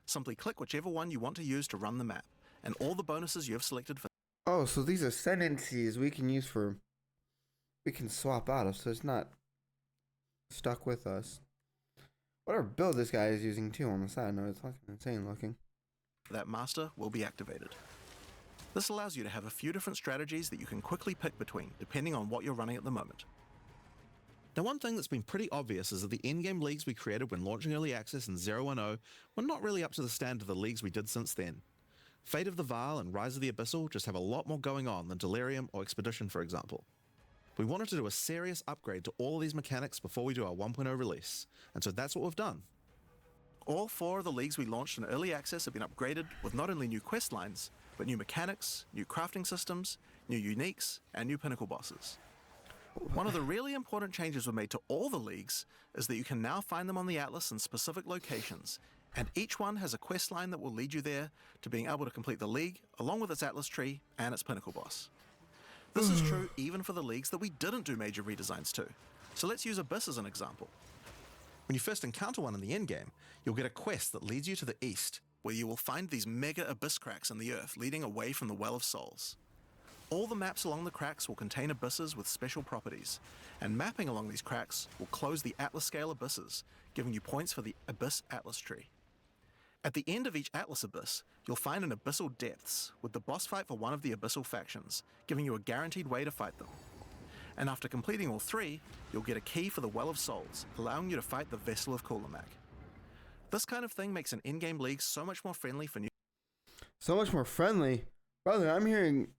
Simply click whichever one you want to use to run the map, and all the bonuses you have selected for... Oh, so these ascendancies we can use for... We can swap out of, so it's not stuck with us. Whatever build this guy is using too on the side, no, it's fucking insane looking. that master will be activated. This allows you to have a few different strategies that you can quickly pick between, depending on what you're running at the moment. Now, one thing that's been pretty obvious is that the in-game leagues we created when launching Early Access in 0.10 were not really up to the standard of the leagues we did since then. Fate of the Vile and Rise of the Abyssal just have a lot more going on than Delirium or Expedition, for example. We wanted to do a serious upgrade to all of these mechanics before we do our 1.0 release, and so that's what we've done. All 4 of the leagues we launched in Early Access have been upgraded with not only new quest lines, but new mechanics, new crafting systems, new uniques, and new pinnacle bosses. One of the really important changes we made to all the leagues is that you can now find them on the Atlas in specific locations, and each one has a quest line that will lead you there to being able to complete the league, along with its Atlas tree and its pinnacle boss. This is true even for the leagues that we didn't do major redesigns to. So let's use Abyss as an example. When you first encounter one in the endgame, you'll get a quest that leads you to the east, where you will find these mega abyss cracks in the earth leading away from the Well of Souls. All the maps along the cracks will contain abysses with special properties, and mapping along these cracks will close the Atlas scale abysses, giving you points for the Abyss Atlas tree. At the end of each Atlas Abyss, you'll find an Abyssal Depths with the boss fight for one of the Abyssal factions, giving you a guaranteed way to fight them. And after completing all 3, you'll get a key for the Well of Souls, allowing you to fight the Vessel of Kulamak. This kind of thing makes an in-game league so much more friendly for new... So much more friendly? Brother, I'm hearing...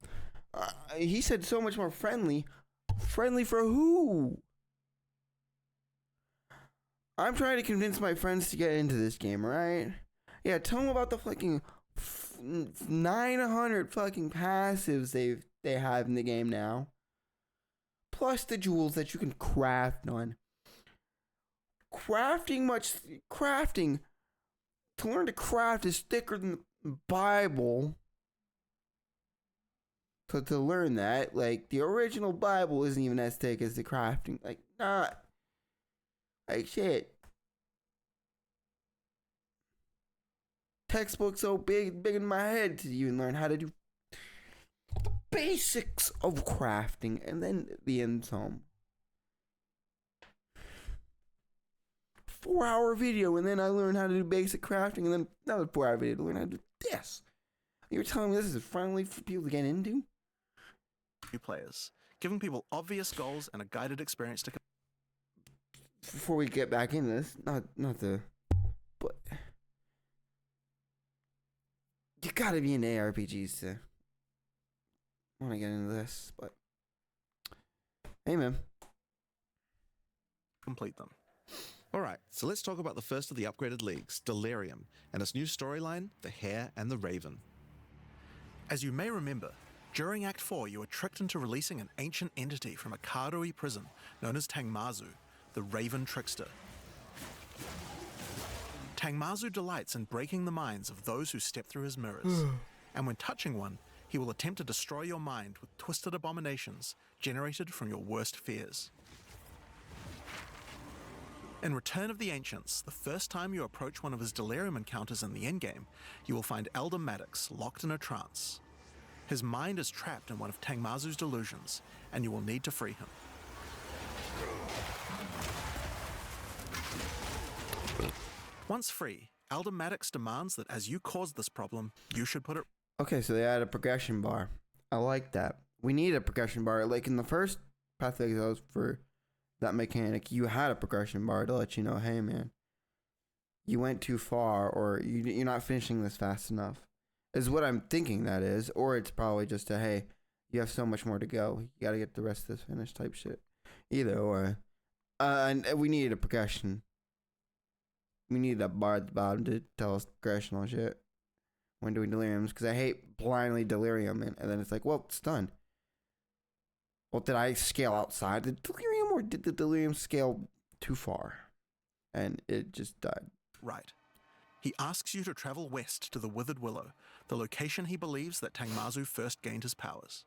he said so much more friendly. Friendly for who? I'm trying to convince my friends to get into this game, right? Yeah, tell them about the fucking 900 fucking passives they have in the game now. Plus the jewels that you can craft on. Crafting, to learn to craft is thicker than the Bible. So to learn that, like, the original Bible isn't even as thick as the crafting. Like, not. Like, shit. Textbook so big in my head to even learn how to do the basics of crafting, and then the end some 4-hour video, and then I learned how to do basic crafting, and then another 4-hour video to learn how to do this. You're telling me this is friendly for people to get into? new players, giving people obvious goals and a guided experience to... Before we get back into this, but you gotta be into ARPGs to want to get into this, but hey, man. complete them. Alright, so let's talk about the first of the upgraded leagues, Delirium, and its new storyline, The Hare and the Raven. As you may remember, during Act 4 you were tricked into releasing an ancient entity from a Karui prison known as Tangmazu, the Raven Trickster. Tangmazu delights in breaking the minds of those who step through his mirrors, and when touching one, he will attempt to destroy your mind with twisted abominations generated from your worst fears. In Return of the Ancients, the first time you approach one of his Delirium encounters in the endgame, you will find Elder Maddox locked in a trance. His mind is trapped in one of Tangmazu's delusions, and you will need to free him. Once free, Elder Maddox demands that as you caused this problem, you should put it... Okay, so they added a progression bar. I like that. We need a progression bar. Like in the first Path of Exile for that mechanic, you had a progression bar to let you know, hey man, you went too far, or you're not finishing this fast enough. Is what I'm thinking that is. Or it's probably just a, hey, you have so much more to go. You gotta get the rest of this finished type shit. Either or. And we needed a progression. We need a bar at the bottom to tell us progressional shit when doing deliriums, because I hate blindly delirium and then it's like, well, it's done. Well, did I scale outside the delirium, or did the delirium scale too far? And it just died. Right. He asks you to travel west to the Withered Willow, the location he believes that Tangmazu first gained his powers.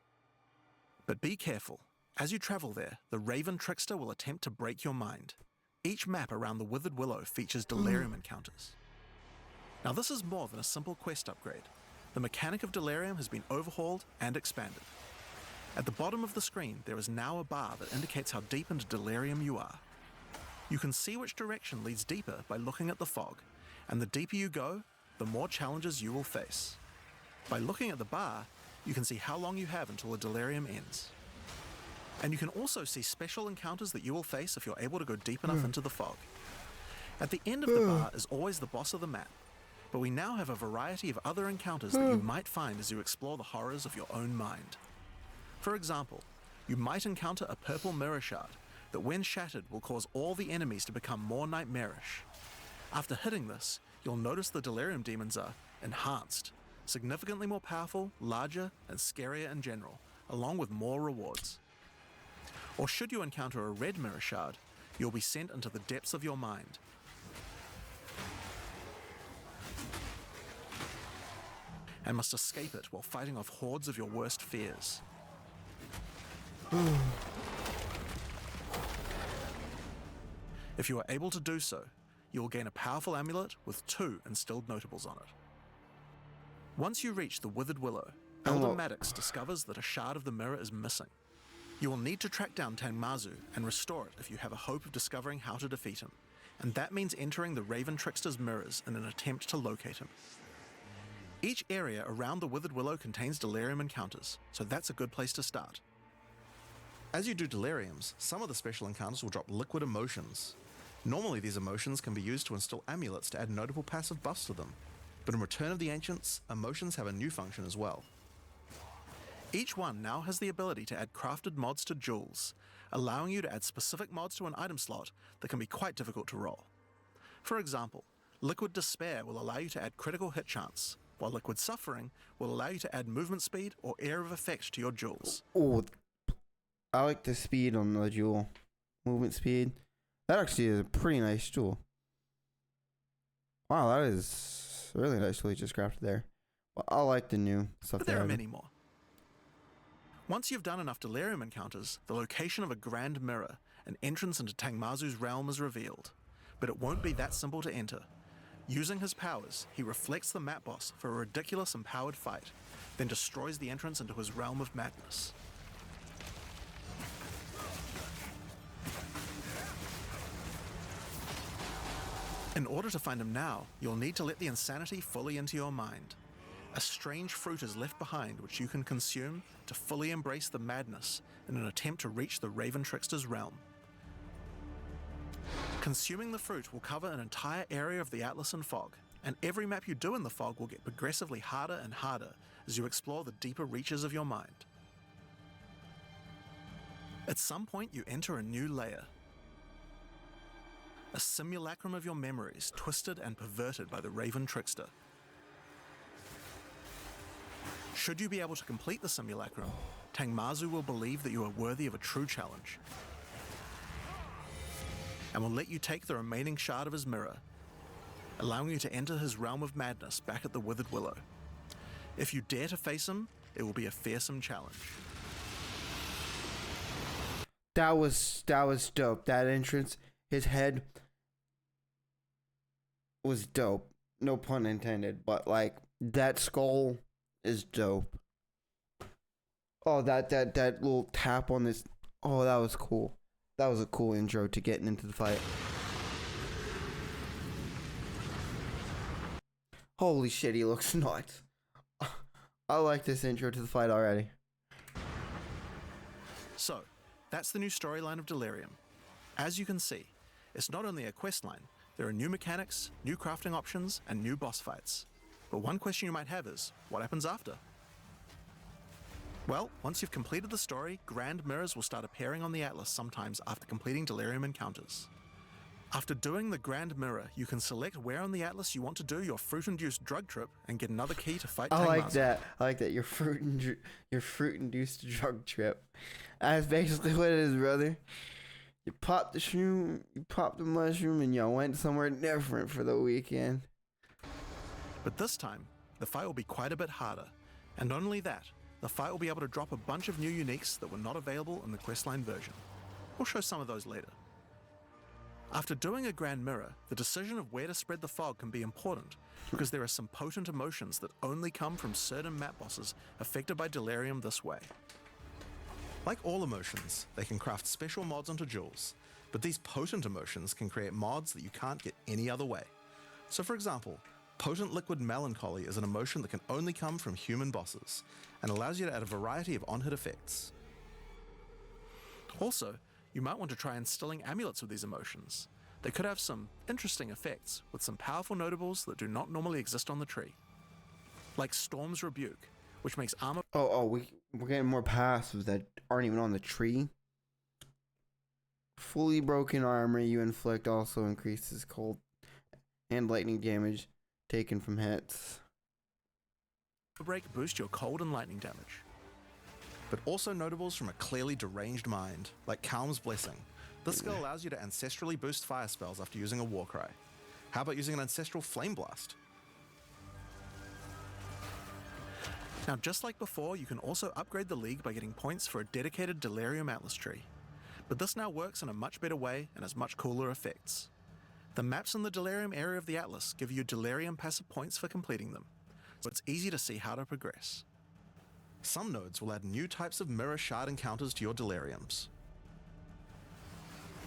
But be careful. As you travel there, the Raven Trickster will attempt to break your mind. Each map around the Withered Willow features delirium encounters. Now this is more than a simple quest upgrade. The mechanic of delirium has been overhauled and expanded. At the bottom of the screen, there is now a bar that indicates how deep into delirium you are. You can see which direction leads deeper by looking at the fog, and the deeper you go, the more challenges you will face. By looking at the bar, you can see how long you have until the delirium ends. And you can also see special encounters that you will face if you're able to go deep enough into the fog. At the end of the bar is always the boss of the map, but we now have a variety of other encounters that you might find as you explore the horrors of your own mind. For example, you might encounter a purple mirror shard that when shattered will cause all the enemies to become more nightmarish. After hitting this, you'll notice the delirium demons are enhanced, significantly more powerful, larger, and scarier in general, along with more rewards. Or should you encounter a red mirror shard, you'll be sent into the depths of your mind. And must escape it while fighting off hordes of your worst fears. If you are able to do so, you will gain a powerful amulet with 2 instilled notables on it. Once you reach the Withered Willow, Elder Maddox discovers that a shard of the mirror is missing. You will need to track down Tangmazu and restore it if you have a hope of discovering how to defeat him. and that means entering the Raven Trickster's mirrors in an attempt to locate him. Each area around the Withered Willow contains delirium encounters, so that's a good place to start. As you do deliriums, some of the special encounters will drop liquid emotions. Normally these emotions can be used to install amulets to add notable passive buffs to them, but in Return of the Ancients, emotions have a new function as well. Each one now has the ability to add crafted mods to jewels, allowing you to add specific mods to an item slot that can be quite difficult to roll. For example, Liquid Despair will allow you to add critical hit chance, while Liquid Suffering will allow you to add movement speed or Air of Effect to your jewels. Oh, I like the speed on the jewel. Movement speed. That actually is a pretty nice jewel. Wow, that is really nicely just crafted there. Well, I like the new stuff But there are many more. Once you've done enough delirium encounters, the location of a grand mirror, an entrance into Tangmazu's realm, is revealed. But it won't be that simple to enter. Using his powers, he reflects the map boss for a ridiculous empowered fight, then destroys the entrance into his realm of madness. In order to find him now, you'll need to let the insanity fully into your mind. A strange fruit is left behind which you can consume to fully embrace the madness in an attempt to reach the Raven Trickster's realm. Consuming the fruit will cover an entire area of the Atlas in fog, and every map you do in the fog will get progressively harder and harder as you explore the deeper reaches of your mind. At some point you enter a new layer. A simulacrum of your memories, twisted and perverted by the Raven Trickster. Should you be able to complete the simulacrum, Tangmazu will believe that you are worthy of a true challenge, and will let you take the remaining shard of his mirror, allowing you to enter his realm of madness back at the Withered Willow. If you dare to face him, it will be a fearsome challenge. That was dope. That entrance, his head was dope. No pun intended, but like that skull is dope. Oh, that little tap on this. Oh, that was cool. That was a cool intro to getting into the fight. Holy shit, he looks nuts. I like this intro to the fight already. So, that's the new storyline of Delirium. As you can see, it's not only a quest line, there are new mechanics, new crafting options, and new boss fights. But one question you might have is, what happens after? Well, once you've completed the story, grand mirrors will start appearing on the Atlas sometimes after completing Delirium encounters. After doing the grand mirror, you can select where on the Atlas you want to do your fruit-induced drug trip and get another key to fight Tangmazu. I like that. Your fruit-induced drug trip. That's basically what it is, brother. You popped the shroom, you popped the mushroom, and you went somewhere different for the weekend. But this time, the fight will be quite a bit harder. And not only that, the fight will be able to drop a bunch of new uniques that were not available in the questline version. We'll show some of those later. After doing a grand mirror, the decision of where to spread the fog can be important, because there are some potent emotions that only come from certain map bosses affected by Delirium this way. Like all emotions, they can craft special mods onto jewels, but these potent emotions can create mods that you can't get any other way. So for example, Potent Liquid Melancholy is an emotion that can only come from human bosses, and allows you to add a variety of on-hit effects. Also, you might want to try instilling amulets with these emotions. They could have some interesting effects, with some powerful notables that do not normally exist on the tree. Like Storm's Rebuke, which makes armor... We're getting more passives that aren't even on the tree. Fully broken armor you inflict also increases cold and lightning damage taken from hits. Break boost your cold and lightning damage. But also notables from a clearly deranged mind, like Calm's Blessing. This skill allows you to ancestrally boost fire spells after using a Warcry. How about using an ancestral Flame Blast? Now, just like before, you can also upgrade the League by getting points for a dedicated Delirium Atlas tree. But this now works in a much better way and has much cooler effects. The maps in the Delirium area of the Atlas give you Delirium passive points for completing them, so it's easy to see how to progress. Some nodes will add new types of mirror shard encounters to your Deliriums.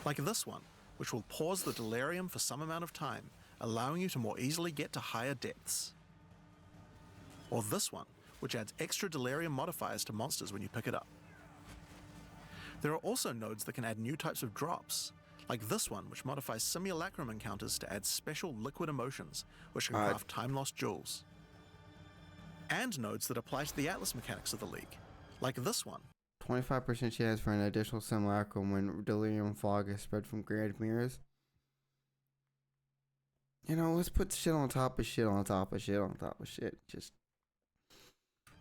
Like this one, which will pause the delirium for some amount of time, allowing you to more easily get to higher depths. Or this one, which adds extra delirium modifiers to monsters when you pick it up. There are also nodes that can add new types of drops, like this one, which modifies simulacrum encounters to add special liquid emotions, which can craft time-lost jewels. And nodes that apply to the Atlas mechanics of the League, like this one. 25% chance for an additional simulacrum when delirium fog is spread from graded mirrors. You know, let's put shit on top of shit on top of shit on top of shit. Just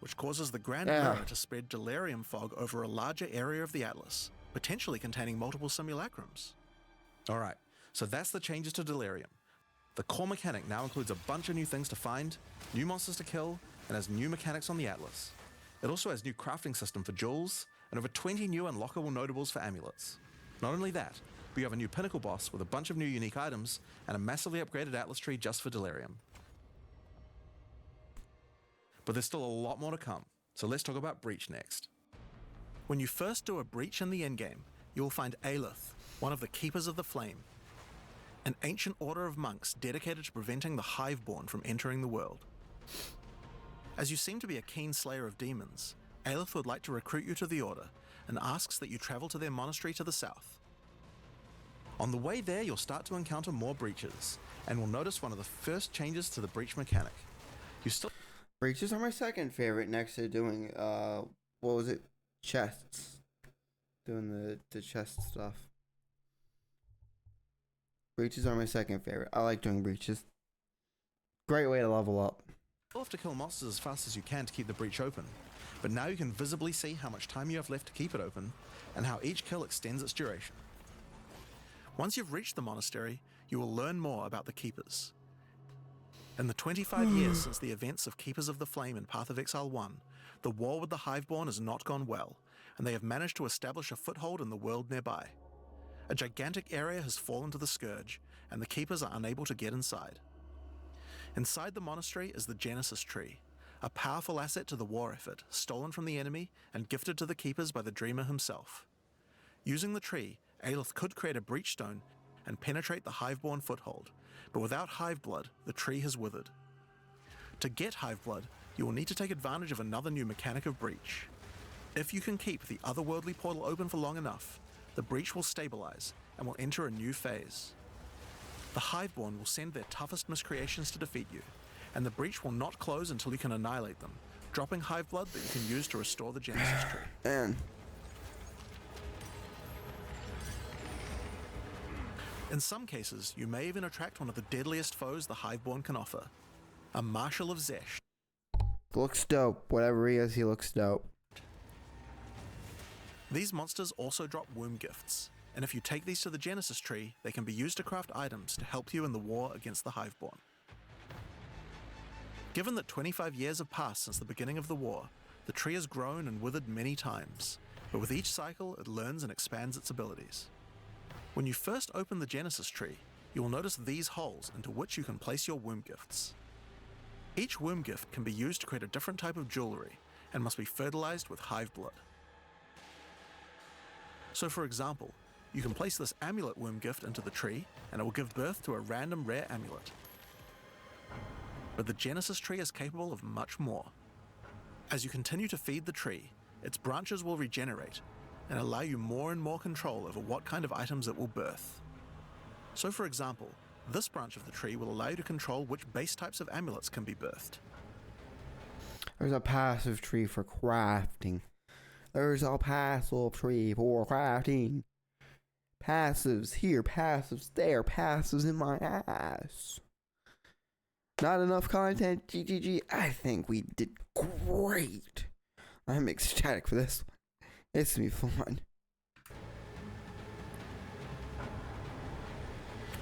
which causes the Grand Mirror to spread delirium fog over a larger area of the Atlas, potentially containing multiple simulacrums. Alright, so that's the changes to delirium. The core mechanic now includes a bunch of new things to find, new monsters to kill, and has new mechanics on the Atlas. It also has new crafting system for jewels, and over 20 new unlockable notables for amulets. Not only that, but you have a new pinnacle boss with a bunch of new unique items, and a massively upgraded Atlas tree just for delirium. But there's still a lot more to come, so let's talk about Breach next. When you first do a Breach in the endgame, you will find Aelith, one of the Keepers of the Flame, an ancient order of monks dedicated to preventing the Hiveborn from entering the world. As you seem to be a keen slayer of demons, Aelith would like to recruit you to the order and asks that you travel to their monastery to the south. On the way there, you'll start to encounter more breaches, and will notice one of the first changes to the breach mechanic. You still breaches are my second favorite next to doing what was it? Chests. Doing the chest stuff. Breaches are my second favorite. I like doing breaches. Great way to level up. You'll have to kill monsters as fast as you can to keep the breach open, but now you can visibly see how much time you have left to keep it open, and how each kill extends its duration. Once you've reached the monastery, you will learn more about the Keepers. In the 25 years since the events of Keepers of the Flame in Path of Exile 1, the war with the Hiveborn has not gone well, and they have managed to establish a foothold in the world nearby. A gigantic area has fallen to the Scourge, and the Keepers are unable to get inside. Inside the monastery is the Genesis Tree, a powerful asset to the war effort, stolen from the enemy and gifted to the Keepers by the Dreamer himself. Using the tree, Aelith could create a breach stone and penetrate the Hiveborn foothold, but without Hiveblood, the tree has withered. To get Hiveblood, you will need to take advantage of another new mechanic of breach. If you can keep the otherworldly portal open for long enough, the breach will stabilize and will enter a new phase. The Hiveborn will send their toughest miscreations to defeat you, and the breach will not close until you can annihilate them, dropping Hiveblood that you can use to restore the Genesis Tree. And in some cases, you may even attract one of the deadliest foes the Hiveborn can offer, a Marshal of Zesh. looks dope. Whatever he is, he looks dope. These monsters also drop womb gifts, and if you take these to the Genesis Tree, they can be used to craft items to help you in the war against the Hiveborn. Given that 25 years have passed since the beginning of the war, the tree has grown and withered many times, but with each cycle it learns and expands its abilities. When you first open the Genesis Tree, you will notice these holes into which you can place your womb gifts. Each womb gift can be used to create a different type of jewelry, and must be fertilized with Hiveblood. So for example, you can place this amulet womb gift into the tree, and it will give birth to a random rare amulet. But the Genesis Tree is capable of much more. As you continue to feed the tree, its branches will regenerate, and allow you more and more control over what kind of items it will birth. So for example, this branch of the tree will allow you to control which base types of amulets can be birthed. There's a passive tree for crafting. There's a passive tree for crafting. Passives here, passives there, passives in my ass. Not enough content, GGG. I think we did great. I'm ecstatic for this one. It's gonna be fun.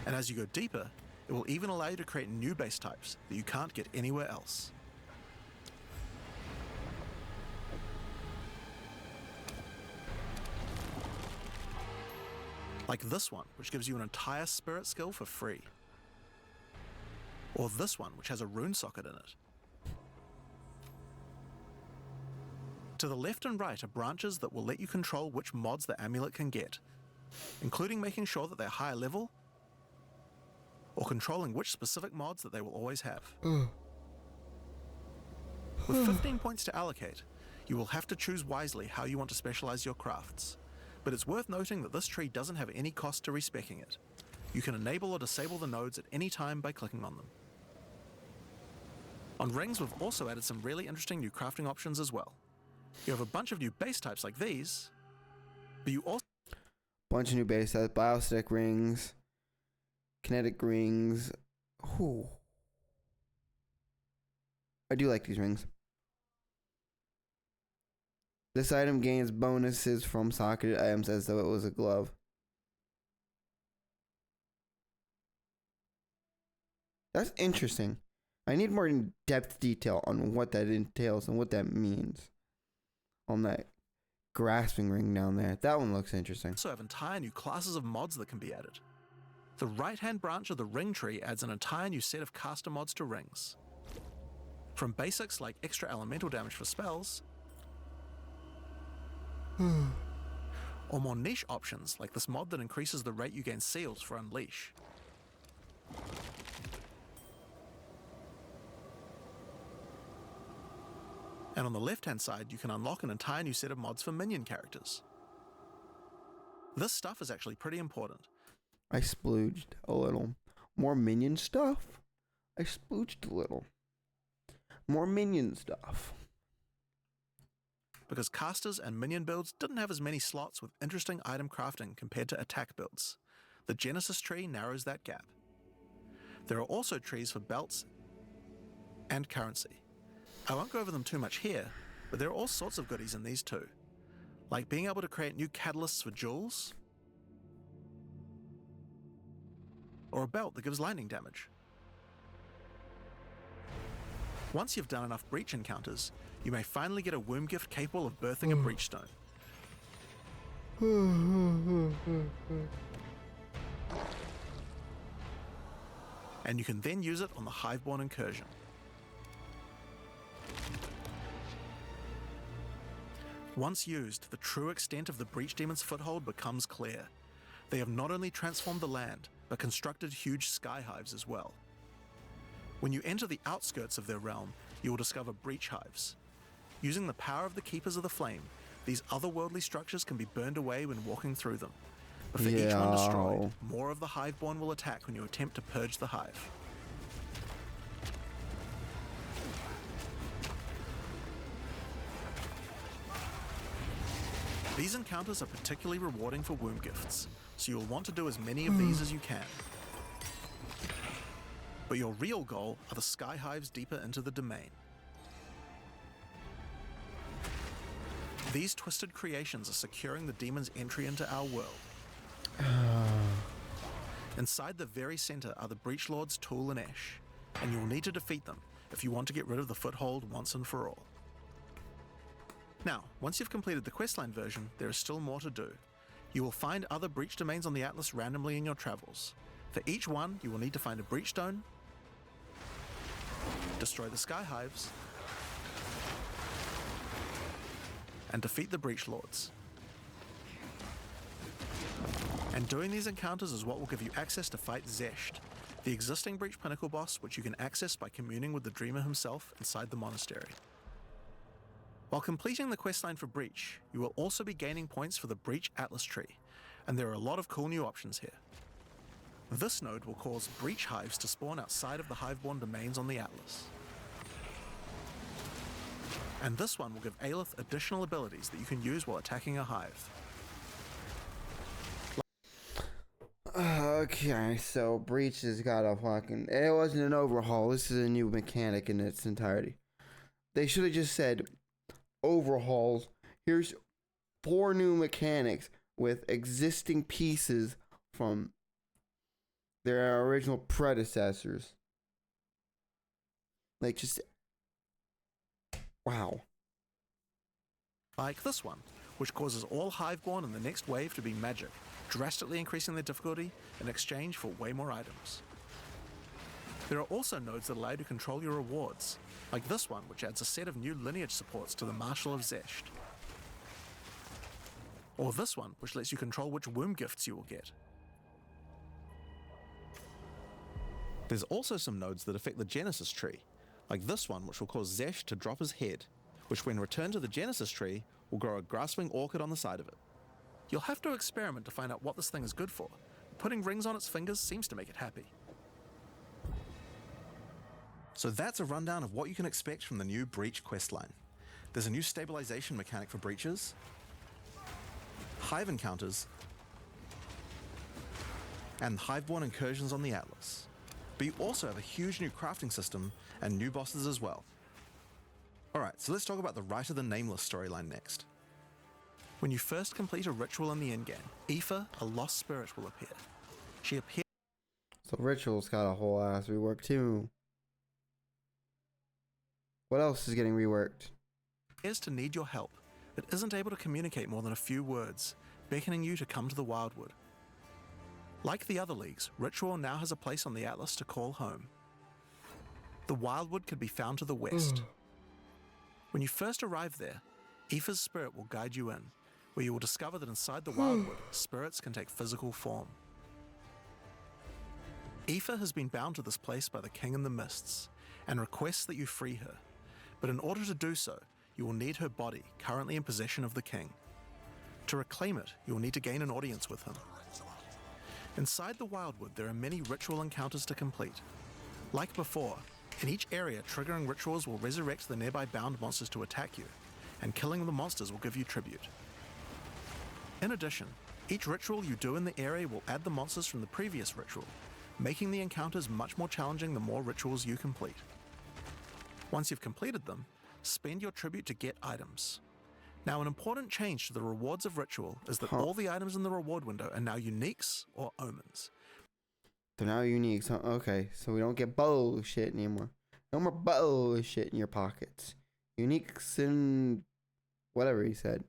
And as you go deeper, it will even allow you to create new base types that you can't get anywhere else. Like this one, which gives you an entire spirit skill for free. Or this one, which has a rune socket in it. To the left and right are branches that will let you control which mods the amulet can get. including making sure that they're higher level or controlling which specific mods that they will always have. With 15 points to allocate, you will have to choose wisely how you want to specialize your crafts, but it's worth noting that this tree doesn't have any cost to respecking it. You can enable or disable the nodes at any time by clicking on them. On rings, we've also added some really interesting new crafting options as well. You have a bunch of new base types like these, but you also Bunch of new base sets, biostatic rings, kinetic rings. Ooh. I do like these rings. This item gains bonuses from socketed items as though it was a glove. That's interesting. I need more in-depth detail on what that entails and what that means. On that grasping ring down there. That one looks interesting. also have entire new classes of mods that can be added. The right-hand branch of the ring tree adds an entire new set of caster mods to rings. From basics like extra elemental damage for spells, or more niche options like this mod that increases the rate you gain seals for Unleash. And on the left-hand side, you can unlock an entire new set of mods for minion characters. This stuff is actually pretty important, I splooged a little. More minion stuff? I splooged a little. More minion stuff. because casters and minion builds didn't have as many slots with interesting item crafting compared to attack builds. The Genesis tree narrows that gap. There are also trees for belts and currency. I won't go over them too much here, but there are all sorts of goodies in these too, like being able to create new catalysts for jewels, or a belt that gives lightning damage. Once you've done enough breach encounters, you may finally get a womb gift capable of birthing a breach stone. And you can then use it on the Hiveborn incursion. Once used, the true extent of the Breach Demon's foothold becomes clear. They have not only transformed the land, but constructed huge sky hives as well. When you enter the outskirts of their realm, you will discover breach hives. Using the power of the Keepers of the Flame, these otherworldly structures can be burned away when walking through them. But for each one destroyed, more of the Hiveborn will attack when you attempt to purge the hive. These encounters are particularly rewarding for womb gifts, so you'll want to do as many of these as you can. But your real goal are the sky hives deeper into the domain. These twisted creations are securing the demon's entry into our world. Inside the very center are the Breach Lords Tool and Ash, and you will need to defeat them if you want to get rid of the foothold once and for all. Now, once you've completed the questline version, there is still more to do. You will find other breach domains on the Atlas randomly in your travels. For each one, you will need to find a breach stone, destroy the sky hives, and defeat the Breach Lords. And doing these encounters is what will give you access to fight Zesht, the existing Breach Pinnacle boss, which you can access by communing with the Dreamer himself inside the monastery. While completing the questline for Breach, you will also be gaining points for the Breach Atlas tree, and there are a lot of cool new options here. This node will cause breach hives to spawn outside of the Hiveborn domains on the Atlas. And this one will give Aelith additional abilities that you can use while attacking a hive. Okay, so Breach has got a fucking... It wasn't an overhaul. This is a new mechanic in its entirety. They should have just said overhauls. Here's 4 new mechanics with existing pieces from their original predecessors. Like, just... Wow. Like this one, which causes all Hiveborn in the next wave to be magic, drastically increasing their difficulty in exchange for way more items. There are also nodes that allow you to control your rewards, like this one, which adds a set of new lineage supports to the Marshal of Zesht. or this one, which lets you control which womb gifts you will get. There's also some nodes that affect the Genesis tree, like this one, which will cause Zesh to drop his head, which when returned to the Genesis tree will grow a grasping orchid on the side of it. You'll have to experiment to find out what this thing is good for. Putting rings on its fingers seems to make it happy. So that's a rundown of what you can expect from the new Breach questline. There's a new stabilization mechanic for breaches, hive encounters, and hiveborn incursions on the Atlas. But you also have a huge new crafting system and new bosses as well. Alright, so let's talk about the Rite of the Nameless storyline next. When you first complete a ritual in the endgame, Aoife, a lost spirit, will appear. She appears So Ritual's got a whole ass rework too. What else is getting reworked? to need your help, but isn't able to communicate more than a few words, beckoning you to come to the Wildwood. Like the other leagues, Ritual now has a place on the Atlas to call home. The Wildwood could be found to the west. When you first arrive there, Aoife's spirit will guide you in, where you will discover that inside the Wildwood, spirits can take physical form. Aoife has been bound to this place by the King in the Mists, and requests that you free her, but in order to do so, you will need her body, currently in possession of the King. To reclaim it, you will need to gain an audience with him. Inside the Wildwood, there are many ritual encounters to complete. Like before, in each area, triggering rituals will resurrect the nearby bound monsters to attack you, and killing the monsters will give you tribute. In addition, each ritual you do in the area will add the monsters from the previous ritual, making the encounters much more challenging the more rituals you complete. Once you've completed them, spend your tribute to get items. Now, an important change to the rewards of Ritual is that all the items in the reward window are now uniques or omens. They're now unique. So, okay, so we don't get bullshit anymore. No more bullshit in your pockets. Uniques and whatever he said.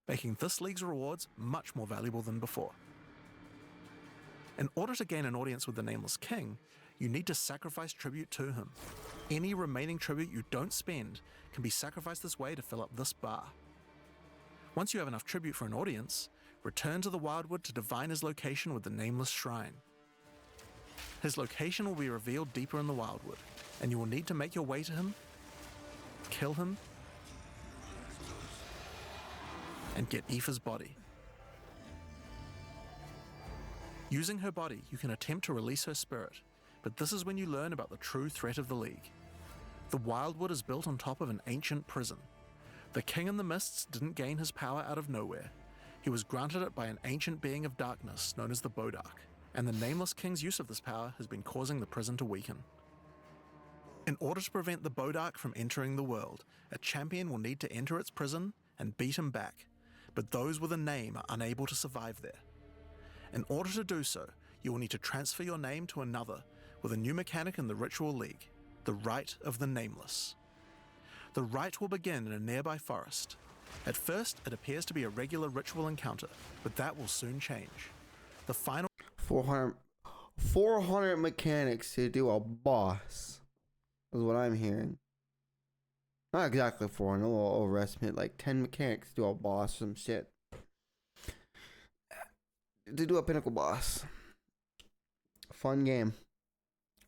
Making this league's rewards much more valuable than before. In order to gain an audience with the Nameless King, you need to sacrifice tribute to him. Any remaining tribute you don't spend can be sacrificed this way to fill up this bar. Once you have enough tribute for an audience, return to the Wildwood to divine his location with the Nameless Shrine. His location will be revealed deeper in the Wildwood, and you will need to make your way to him, kill him, and get Aoife's body. Using her body, you can attempt to release her spirit, but this is when you learn about the true threat of the League. The Wildwood is built on top of an ancient prison. The King in the Mists didn't gain his power out of nowhere. He was granted it by an ancient being of darkness known as the Bodark, and the Nameless King's use of this power has been causing the prison to weaken. In order to prevent the Bodark from entering the world, a champion will need to enter its prison and beat him back, but those with a name are unable to survive there. In order to do so, you will need to transfer your name to another with a new mechanic in the Ritual League, the Rite of the Nameless. The rite will begin in a nearby forest. At first, it appears to be a regular ritual encounter, but that will soon change. The final 400 mechanics to do a boss is what I'm hearing. Not exactly 400, a little overestimate, like 10 mechanics to do a boss, some shit. To do a pinnacle boss. Fun game.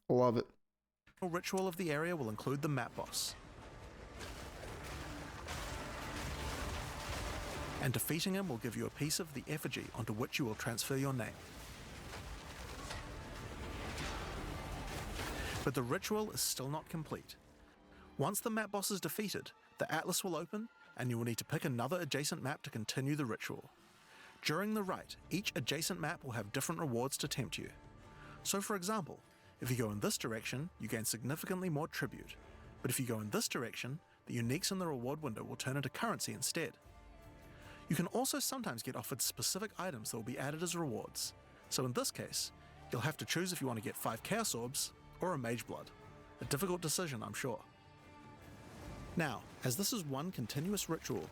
Love it. ritual of the area will include the map boss. And defeating him will give you a piece of the effigy onto which you will transfer your name. But the ritual is still not complete. Once the map boss is defeated, the Atlas will open, and you will need to pick another adjacent map to continue the ritual. During the rite, each adjacent map will have different rewards to tempt you. So for example, if you go in this direction, you gain significantly more tribute. But if you go in this direction, the uniques in the reward window will turn into currency instead. You can also sometimes get offered specific items that will be added as rewards. So in this case, you'll have to choose if you want to get 5 Chaos Orbs or a Mage Blood. A difficult decision, I'm sure. Now, as this is one continuous ritual,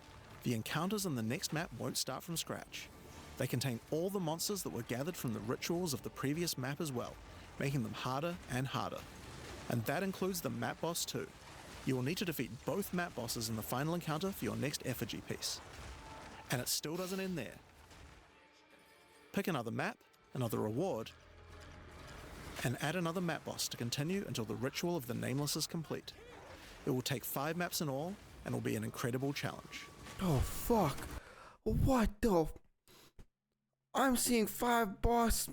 the encounters in the next map won't start from scratch. They contain all the monsters that were gathered from the rituals of the previous map as well, making them harder and harder. And that includes the map boss too. You will need to defeat both map bosses in the final encounter for your next effigy piece. And it still doesn't end there. Pick another map, another reward, and add another map boss to continue until the ritual of the Nameless is complete. It will take 5 maps in all and will be an incredible challenge. Oh fuck! What the? I'm seeing 5 boss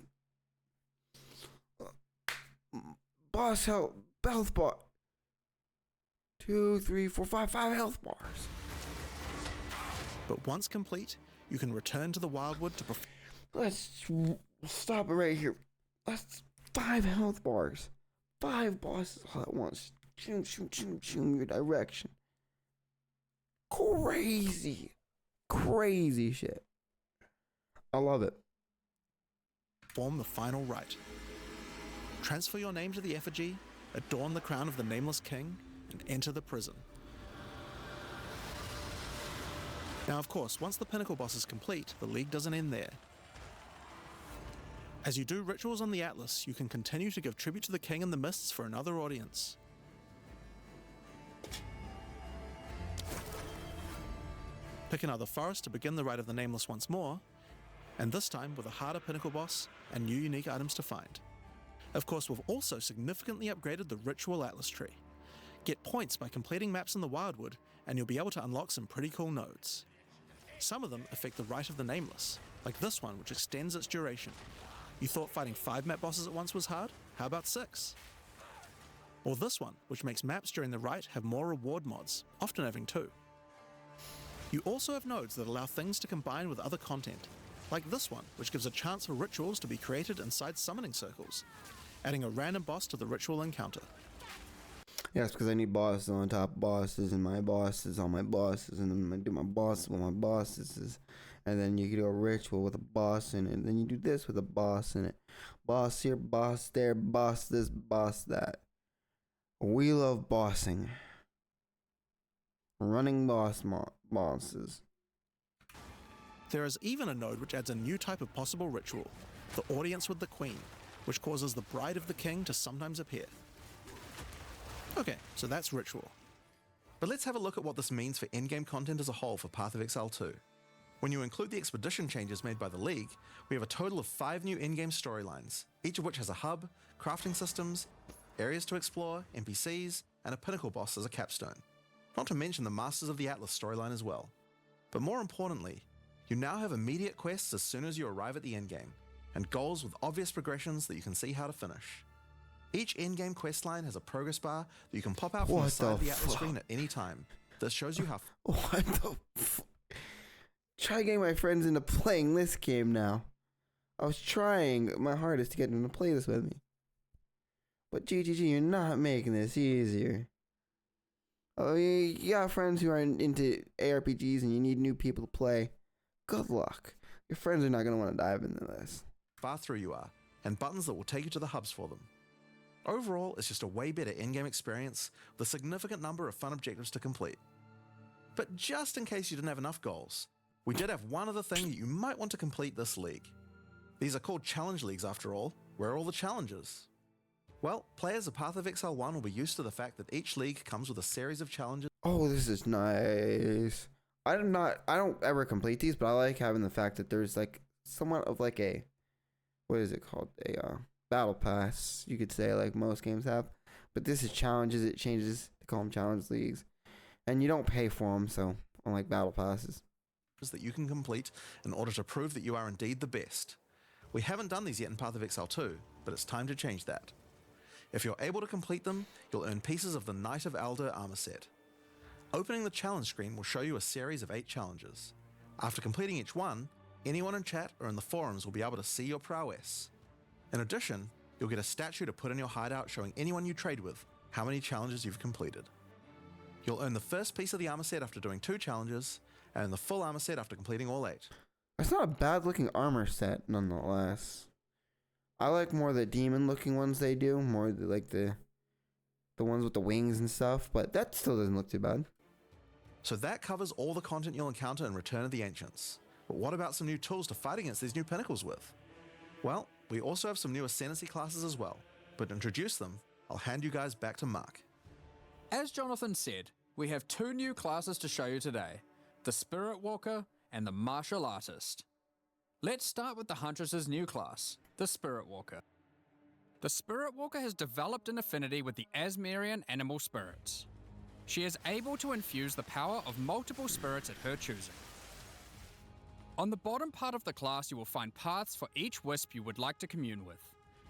health bar. 2, 3, 4, 5 health bars. But once complete, you can return to the Wildwood to Let's stop it right here. That's 5 health bars. 5 bosses all at once. Shoom, shoom, shoom, shoom, your direction. Crazy. Crazy shit. I love it. perform the final rite. Transfer your name to the effigy, adorn the crown of the Nameless King, and enter the prison. Now, of course, once the pinnacle boss is complete, the league doesn't end there. As you do rituals on the Atlas, you can continue to give tribute to the King in the Mists for another audience. Pick another forest to begin the Rite of the Nameless once more, and this time with a harder pinnacle boss and new unique items to find. Of course, we've also significantly upgraded the Ritual Atlas tree. Get points by completing maps in the Wildwood, and you'll be able to unlock some pretty cool nodes. Some of them affect the Rite of the Nameless, like this one, which extends its duration. You thought fighting 5 map bosses at once was hard? How about 6? Or this one, which makes maps during the Rite have more reward mods, often having 2. You also have nodes that allow things to combine with other content, like this one, which gives a chance for rituals to be created inside summoning circles, adding a random boss to the ritual encounter. Yes, because I need bosses on top of bosses, and my bosses on my bosses, and then I do my boss with my bosses, and then you do a ritual with a boss in it, and then you do this with a boss in it. Boss here, boss there, boss this, boss that. We love bossing. Running bosses. There is even a node which adds a new type of possible ritual, the Audience with the Queen, which causes the Bride of the King to sometimes appear. Okay, so that's ritual. But let's have a look at what this means for endgame content as a whole for Path of Exile 2. When you include the expedition changes made by the League, we have a total of 5 new endgame storylines, each of which has a hub, crafting systems, areas to explore, NPCs, and a pinnacle boss as a capstone. Not to mention the Masters of the Atlas storyline as well. But more importantly, you now have immediate quests as soon as you arrive at the endgame, and goals with obvious progressions that you can see how to finish. Each endgame questline has a progress bar that you can pop out from the side of the Atlas screen at any time. This shows you how... What the fuck? Try getting my friends into playing this game now. I was trying my hardest to get them to play this with me. But GGG, you're not making this easier. Oh, you got friends who are into ARPGs and you need new people to play. Good luck. Your friends are not going to want to dive into this. far through you are, and buttons that will take you to the hubs for them. Overall, it's just a way better in-game experience with a significant number of fun objectives to complete. But just in case you didn't have enough goals, we did have one other thing that you might want to complete this league. These are called challenge leagues after all. Where are all the challenges? Well, players of Path of Exile 1 will be used to the fact that each league comes with a series of challenges. Oh, this is nice. I don't ever complete these, but I like having the fact that there's like somewhat of like a, what is it called? A battle pass, you could say, like most games have. But this is challenges. It changes. They call them challenge leagues. And you don't pay for them, so unlike battle passes. That you can complete in order to prove that you are indeed the best. We haven't done these yet in Path of Exile 2, but it's time to change that. If you're able to complete them, you'll earn pieces of the Knight of Alder armor set. Opening the challenge screen will show you a series of 8 challenges. After completing each one, anyone in chat or in the forums will be able to see your prowess. In addition, you'll get a statue to put in your hideout showing anyone you trade with how many challenges you've completed. You'll earn the first piece of the armor set after doing 2 challenges, and the full armor set after completing all 8. It's not a bad looking armor set, nonetheless. I like more the demon looking ones they do, more like the ones with the wings and stuff, but that still doesn't look too bad. So that covers all the content you'll encounter in Return of the Ancients. But what about some new tools to fight against these new pinnacles with? Well, we also have some new Ascendancy classes as well, but to introduce them, I'll hand you guys back to Mark. As Jonathan said, we have 2 new classes to show you today, the Spirit Walker and the martial artist. Let's start with the Huntress's new class, the Spirit Walker. The Spirit Walker has developed an affinity with the Asmerian animal spirits. She is able to infuse the power of multiple spirits at her choosing. On the bottom part of the class, you will find paths for each wisp you would like to commune with,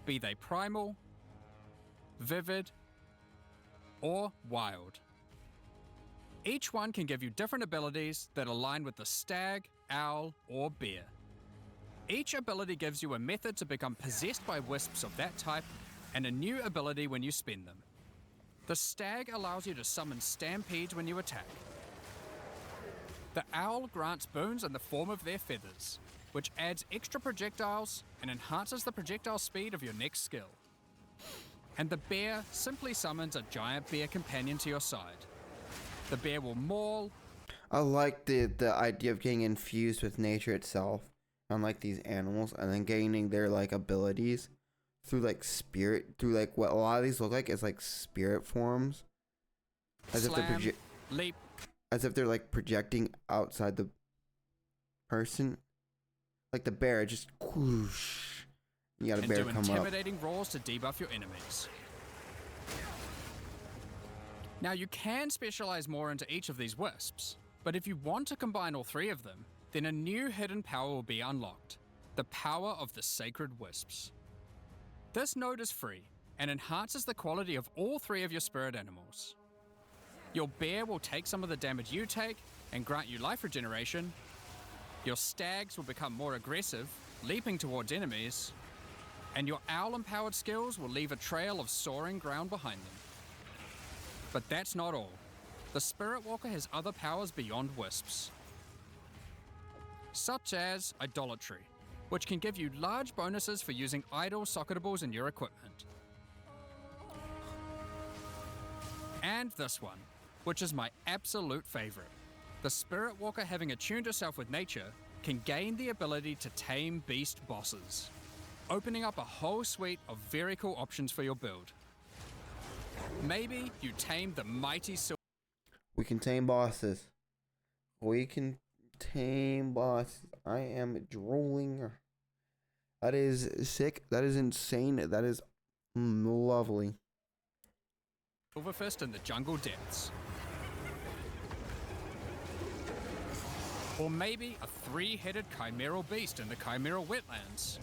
be they primal, vivid, or wild. Each one can give you different abilities that align with the stag, owl, or bear. Each ability gives you a method to become possessed by wisps of that type, and a new ability when you spend them. The stag allows you to summon stampedes when you attack. The owl grants boons in the form of their feathers, which adds extra projectiles and enhances the projectile speed of your next skill. And the bear simply summons a giant bear companion to your side. The bear will maul. I like the idea of getting infused with nature itself, unlike these animals, and then gaining their like abilities through like spirit, through like what a lot of these look like is like spirit forms, as Slam, if they're leap. as if they're like projecting outside the person, like the bear just whoosh. You got a And bear do come up. intimidating roars to debuff your enemies. Now you can specialize more into each of these wisps, but if you want to combine all three of them, then a new hidden power will be unlocked, the power of the Sacred Wisps. This node is free and enhances the quality of all three of your spirit animals. Your bear will take some of the damage you take and grant you life regeneration. Your stags will become more aggressive, leaping towards enemies, and your owl-empowered skills will leave a trail of soaring ground behind them. But that's not all. The Spirit Walker has other powers beyond wisps, such as Idolatry, which can give you large bonuses for using idol socketables in your equipment. And this one, which is my absolute favorite. The Spirit Walker, having attuned herself with nature, can gain the ability to tame beast bosses, opening up a whole suite of very cool options for your build. Maybe you tame the mighty We can tame bosses. We can tame bosses. I am drooling. That is sick. That is insane. That is lovely. Silverfist in the jungle depths. Or maybe a three-headed chimeral beast in the chimeral wetlands.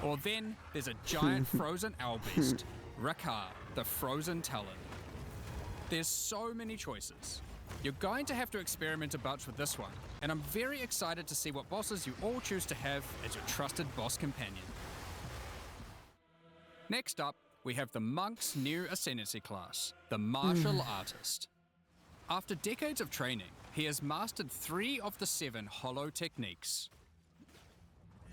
Or then there's a giant frozen owl beast, Rakar, the frozen talon. There's so many choices. You're going to have to experiment a bunch with this one, and I'm very excited to see what bosses you all choose to have as your trusted boss companion. Next up, we have the monk's new ascendancy class, the martial artist. After decades of training, he has mastered 3 of the 7 hollow techniques.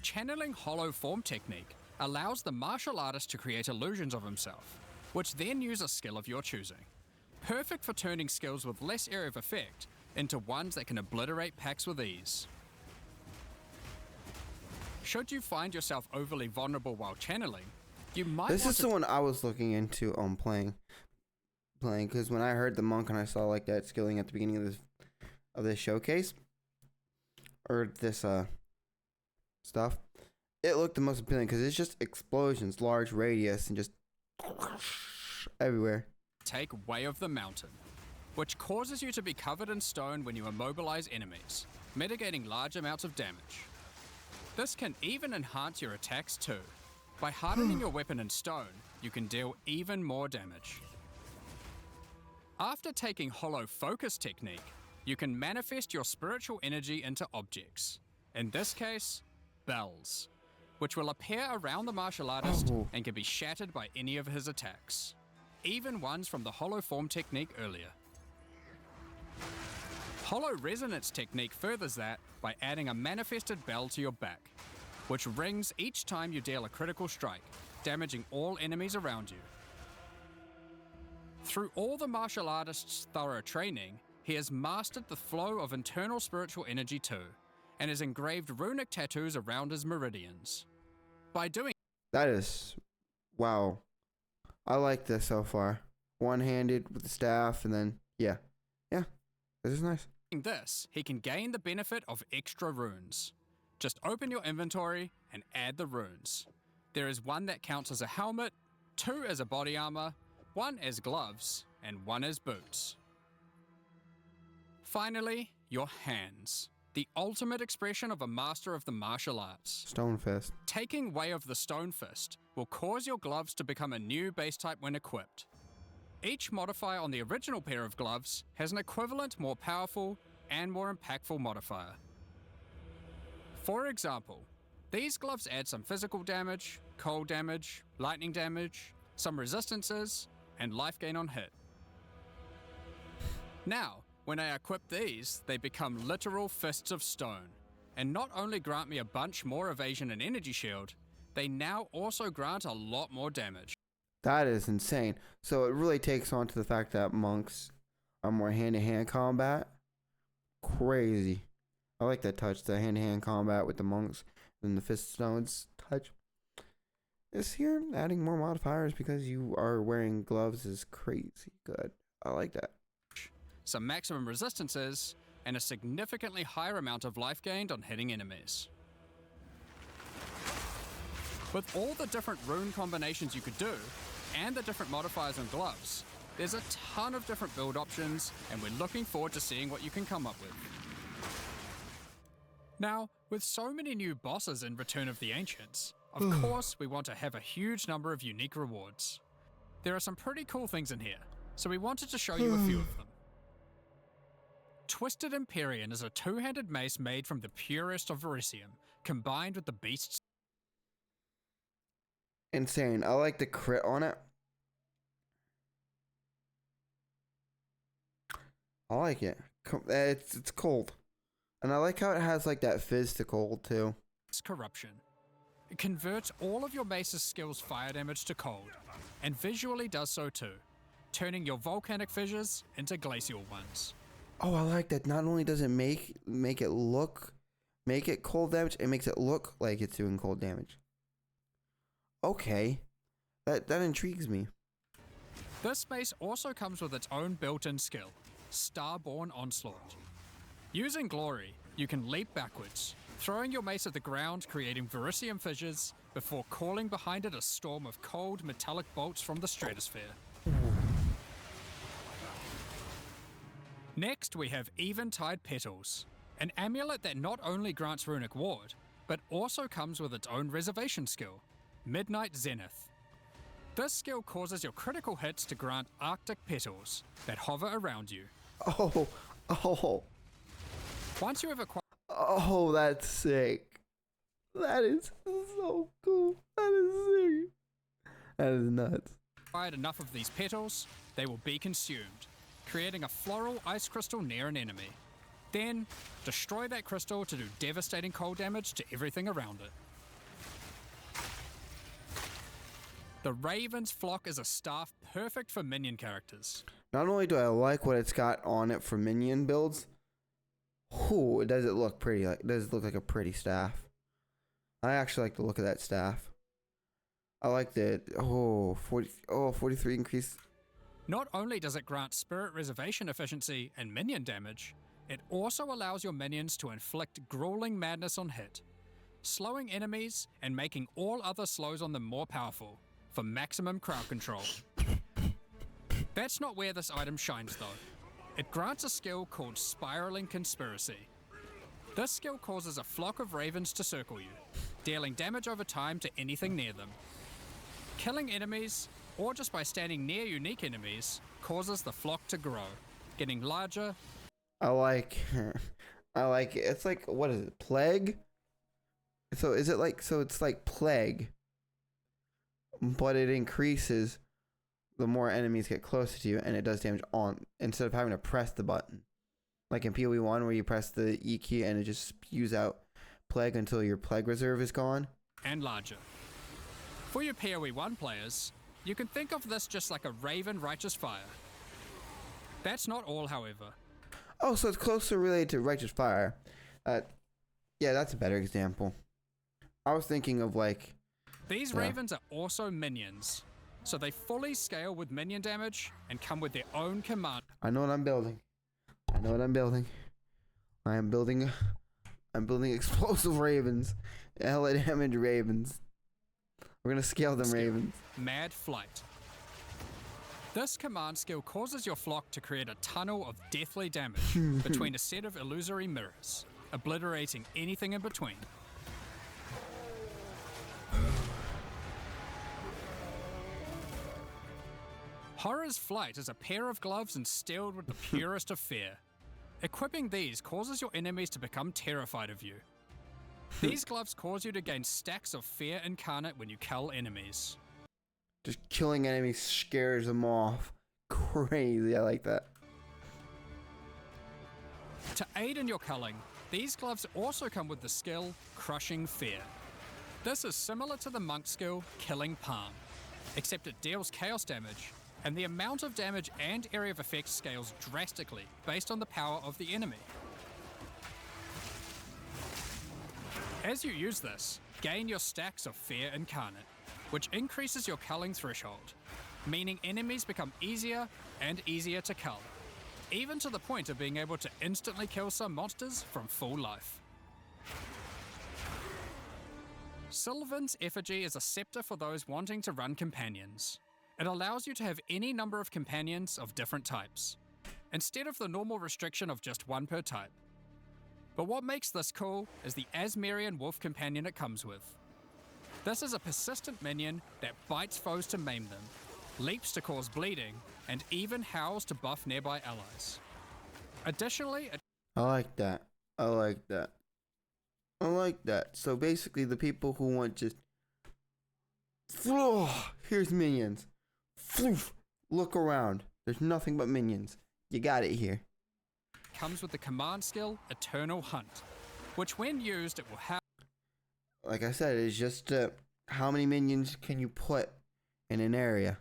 Channeling hollow form technique allows the martial artist to create illusions of himself, which then use a skill of your choosing. Perfect for turning skills with less area of effect into ones that can obliterate packs with ease. Should you find yourself overly vulnerable while channeling, you might This want is to the one I was looking into on playing, because when I heard the monk and I saw like that skilling at the beginning of this showcase, or this stuff, it looked the most appealing because it's just explosions, large radius, and just everywhere. take Way of the Mountain, which causes you to be covered in stone when you immobilize enemies, mitigating large amounts of damage. This can even enhance your attacks too. By hardening your weapon in stone, you can deal even more damage. After taking Hollow Focus technique, you can manifest your spiritual energy into objects. In this case, bells, which will appear around the martial artist and can be shattered by any of his attacks, even ones from the Hollow Form technique earlier. Hollow Resonance technique furthers that by adding a manifested bell to your back, which rings each time you deal a critical strike, damaging all enemies around you. Through all the martial artist's thorough training, he has mastered the flow of internal spiritual energy too, and has engraved runic tattoos around his meridians. By doing That is, wow. I like this so far. One-handed with the staff, and then, yeah. This is nice. This, he can gain the benefit of extra runes. Just open your inventory and add the runes. There is one that counts as a helmet, 2 as a body armor, 1 as gloves, and 1 as boots. Finally, your hands. The ultimate expression of a master of the martial arts. Stone Fist. Taking Way of the Stone Fist will cause your gloves to become a new base type when equipped. Each modifier on the original pair of gloves has an equivalent, more powerful, and more impactful modifier. For example, these gloves add some physical damage, cold damage, lightning damage, some resistances, and life gain on hit. Now, when I equip these, they become literal fists of stone, and not only grant me a bunch more evasion and energy shield, they now also grant a lot more damage. That is insane. So it really takes on to the fact that monks are more hand-to-hand combat. Crazy. I like that touch, the hand-to-hand combat with the monks and the fist stones touch. This here, adding more modifiers because you are wearing gloves is crazy good. I like that. Some maximum resistances, and a significantly higher amount of life gained on hitting enemies. With all the different rune combinations you could do, and the different modifiers on gloves, there's a ton of different build options, and we're looking forward to seeing what you can come up with. Now, with so many new bosses in Return of the Ancients, of course we want to have a huge number of unique rewards. There are some pretty cool things in here, so we wanted to show you a few of them. Twisted Empyrean is a two-handed mace made from the purest of Verisium, combined with the beast's. Insane. I like the crit on it. I like it. It's cold. And I like how it has like that fizz to cold too. Corruption. It converts all of your mace's skills fire damage to cold, and visually does so too, turning your volcanic fissures into glacial ones. Oh, I like that. Not only does it make it cold damage, it makes it look like it's doing cold damage. Okay. That intrigues me. This mace also comes with its own built-in skill, Starborn Onslaught. Using Glory, you can leap backwards, throwing your mace at the ground, creating Verisium fissures, before calling behind it a storm of cold metallic bolts from the stratosphere. Next, we have Eventide Petals, an amulet that not only grants runic ward, but also comes with its own reservation skill, Midnight Zenith. This skill causes your critical hits to grant Arctic petals that hover around you. Oh. Once you have acquired Oh, that's sick. That is so cool. That is sick. That is nuts. enough of these petals, they will be consumed, creating a floral ice crystal near an enemy. Then, destroy that crystal to do devastating cold damage to everything around it. The Raven's Flock is a staff perfect for minion characters. Not only do I like what it's got on it for minion builds, does it look pretty? Like, does it look like a pretty staff? I actually like the look of that staff. I like the 43 increase. Not only does it grant spirit reservation efficiency and minion damage, it also allows your minions to inflict grueling madness on hit, slowing enemies and making all other slows on them more powerful for maximum crowd control. That's not where this item shines though. It grants a skill called Spiraling Conspiracy. This skill causes a flock of ravens to circle you, dealing damage over time to anything near them. Killing enemies, or just by standing near unique enemies, causes the flock to grow, getting larger. I like it. It's like, what is it, plague? So is it like, so it's like plague, but it increases the more enemies get closer to you, and it does damage on, instead of having to press the button. Like in POE1 where you press the E key and it just spews out plague until your plague reserve is gone. And larger. For your POE1 players, you can think of this just like a Raven Righteous Fire. That's not all, however. Oh, so it's closely related to Righteous Fire. Yeah, that's a better example. I was thinking of like... These ravens are also minions, so they fully scale with minion damage and come with their own command. I know what I'm building. I know what I'm building. I'm building explosive ravens. Hella damage ravens. We're gonna scale them ravens. Mad Flight. This command skill causes your flock to create a tunnel of deathly damage between a set of illusory mirrors, obliterating anything in between. Horror's Flight is a pair of gloves instilled with the purest of fear. Equipping these causes your enemies to become terrified of you. These gloves cause you to gain stacks of fear incarnate when you kill enemies. Just killing enemies scares them off. Crazy, I like that. To aid in your culling, these gloves also come with the skill Crushing Fear. This is similar to the monk skill Killing Palm, except it deals chaos damage, and the amount of damage and area of effect scales drastically based on the power of the enemy. As you use this, gain your stacks of Fear Incarnate, which increases your culling threshold, meaning enemies become easier and easier to cull, even to the point of being able to instantly kill some monsters from full life. Sylvan's Effigy is a scepter for those wanting to run companions. It allows you to have any number of companions of different types, instead of the normal restriction of just one per type. But what makes this cool is the Asmerian wolf companion it comes with. This is a persistent minion that bites foes to maim them, leaps to cause bleeding, and even howls to buff nearby allies. Additionally, I like that. I like that. I like that. So basically, the people who want just, here's minions. Look around. There's nothing but minions. You got it here. comes with the command skill Eternal Hunt, which when used it will have. Like I said, it's just how many minions can you put in an area?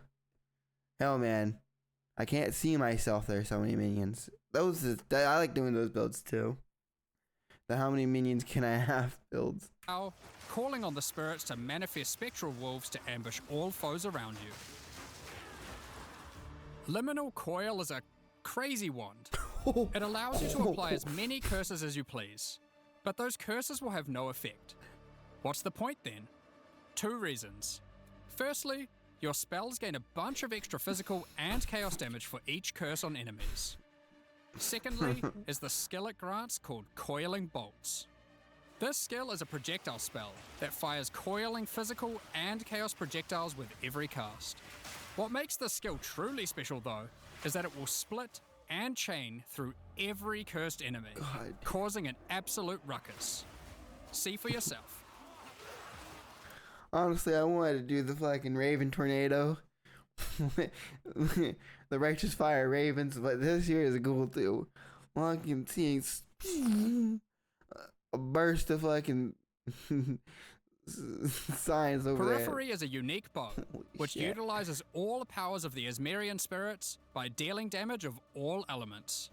Hell, man, I can't see myself. There's so many minions. I like doing those builds too. The how many minions can I have builds. Now, calling on the spirits to manifest spectral wolves to ambush all foes around you. Liminal Coil is a crazy wand. It allows you to apply as many curses as you please, but those curses will have no effect. What's the point then? 2 reasons. Firstly, your spells gain a bunch of extra physical and chaos damage for each curse on enemies. Secondly is the skill it grants called Coiling Bolts. This skill is a projectile spell that fires coiling physical and chaos projectiles with every cast. What makes this skill truly special though, is that it will split and chain through every cursed enemy, causing an absolute ruckus. See for yourself. Honestly, I wanted to do the fucking Raven Tornado. The Righteous Fire Ravens, but this here is cool too. Fucking seeing a burst of fucking signs over Periphery is a unique bow, which shit. utilizes all the powers of the Asmerian spirits by dealing damage of all elements.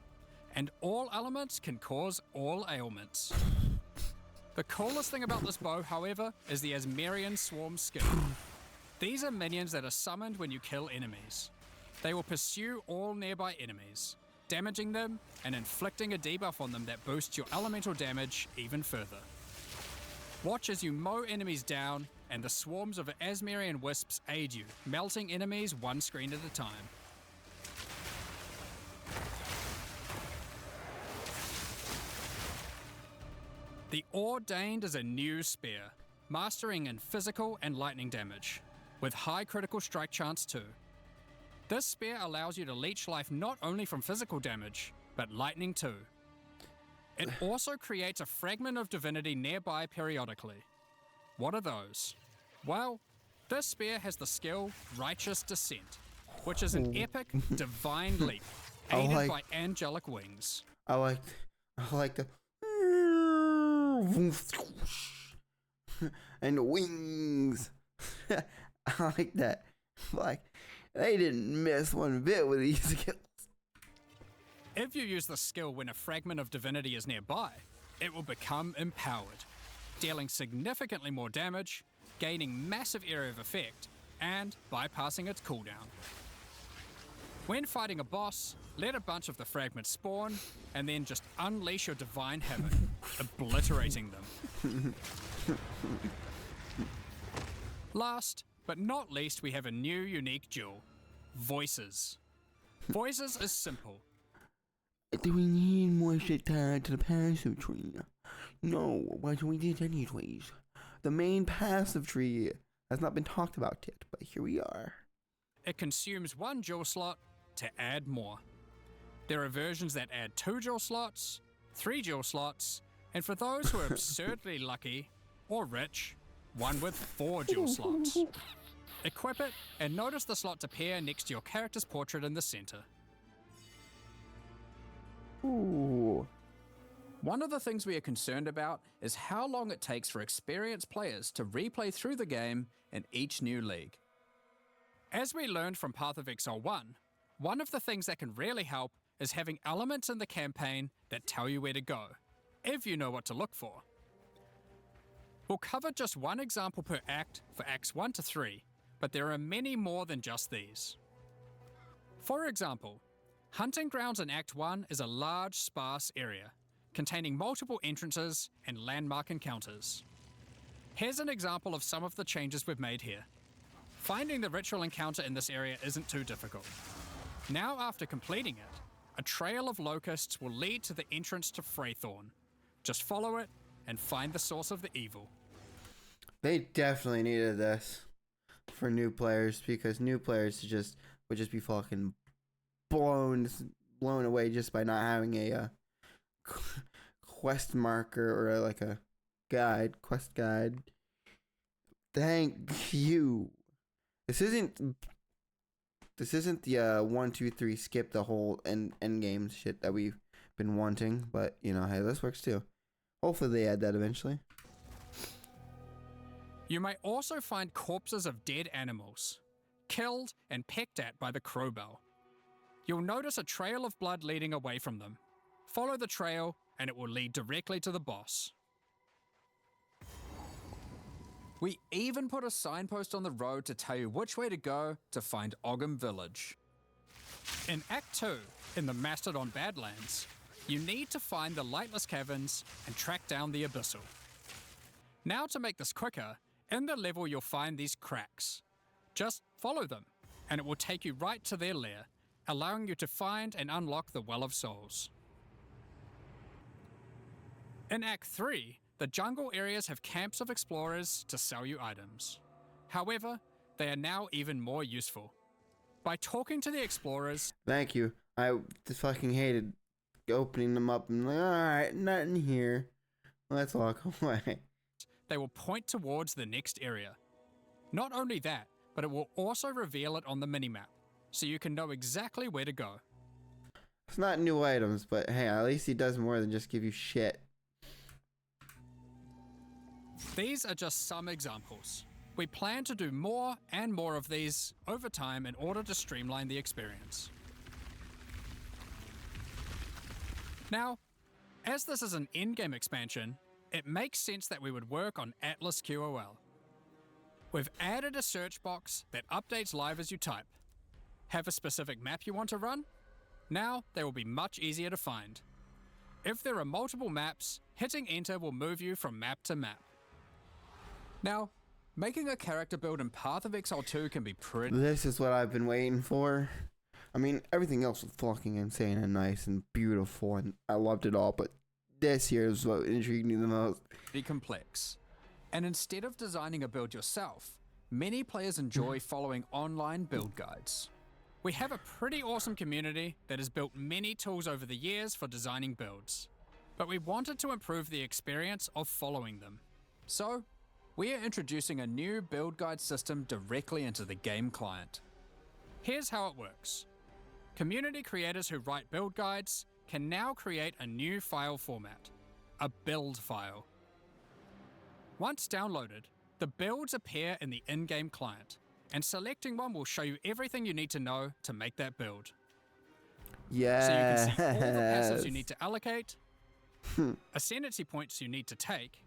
And all elements can cause all ailments. The coolest thing about this bow, however, is the Asmerian Swarm skill. These are minions that are summoned when you kill enemies. They will pursue all nearby enemies, damaging them and inflicting a debuff on them that boosts your elemental damage even further. Watch as you mow enemies down, and the swarms of Asmerian wisps aid you, melting enemies one screen at a time. The Ordained is a new spear, mastering in physical and lightning damage, with high critical strike chance too. This spear allows you to leech life not only from physical damage, but lightning too. It also creates a fragment of divinity nearby periodically. What are those? Well, this spear has the skill Righteous Descent, which is an epic, divine leap, aided by angelic wings. I like the and the wings. I like that. Like, they didn't miss one bit with these skills. If you use the skill when a fragment of divinity is nearby, it will become empowered, dealing significantly more damage, gaining massive area of effect, and bypassing its cooldown. When fighting a boss, let a bunch of the fragments spawn, and then just unleash your divine havoc, obliterating them. Last, but not least, we have a new unique jewel, Voices. Voices is simple. Do we need more shit to add to the passive tree? No, but we did anyways. The main passive tree has not been talked about yet, but here we are. It consumes 1 jewel slot to add more. There are versions that add 2 jewel slots, 3 jewel slots, and for those who are absurdly lucky or rich, one with 4 jewel slots. Equip it and notice the slots appear next to your character's portrait in the center. Ooh. One of the things we are concerned about is how long it takes for experienced players to replay through the game in each new league. As we learned from Path of Exile 1, one of the things that can really help is having elements in the campaign that tell you where to go, if you know what to look for. We'll cover just one example per act for Acts 1 to 3, but there are many more than just these. For example, Hunting Grounds in Act 1 is a large, sparse area, containing multiple entrances and landmark encounters. Here's an example of some of the changes we've made here. Finding the ritual encounter in this area isn't too difficult. Now after completing it, a trail of locusts will lead to the entrance to Freythorn. Just follow it and find the source of the evil. They definitely needed this for new players, because new players would just be fucking blown away just by not having a quest marker or like a quest guide. Thank you. This isn't the 1, 2, 3 skip the whole end game shit that we've been wanting, but you know, hey, this works too. Hopefully they add that eventually. You may also find corpses of dead animals, killed and pecked at by the crowbell. You'll notice a trail of blood leading away from them. Follow the trail and it will lead directly to the boss. We even put a signpost on the road to tell you which way to go to find Ogham Village. In Act 2, in the Mastodon Badlands, you need to find the Lightless Caverns and track down the Abyssal. Now to make this quicker, in the level you'll find these cracks. Just follow them, and it will take you right to their lair, allowing you to find and unlock the Well of Souls. In Act 3, the jungle areas have camps of explorers to sell you items. However, they are now even more useful. By talking to the explorers... Thank you. I just fucking hated opening them up and like, alright, nothing here. Let's walk away. They will point towards the next area. Not only that, but it will also reveal it on the minimap, so you can know exactly where to go. It's not new items, but hey, at least he does more than just give you shit. These are just some examples. We plan to do more and more of these over time in order to streamline the experience. Now, as this is an in-game expansion, it makes sense that we would work on Atlas QOL. We've added a search box that updates live as you type. Have a specific map you want to run? Now they will be much easier to find. If there are multiple maps, hitting enter will move you from map to map. Now, making a character build in Path of Exile 2 can be pretty... This is what I've been waiting for. I mean, everything else was fucking insane and nice and beautiful, and I loved it all, but this here is what intrigued me the most. complex. And instead of designing a build yourself, many players enjoy following online build guides. We have a pretty awesome community that has built many tools over the years for designing builds, but we wanted to improve the experience of following them. So, we are introducing a new build guide system directly into the game client. Here's how it works. Community creators who write build guides can now create a new file format, a build file. Once downloaded, the builds appear in the in-game client, and selecting one will show you everything you need to know to make that build. Yeah. So you can see all the passives you need to allocate, ascendancy points you need to take,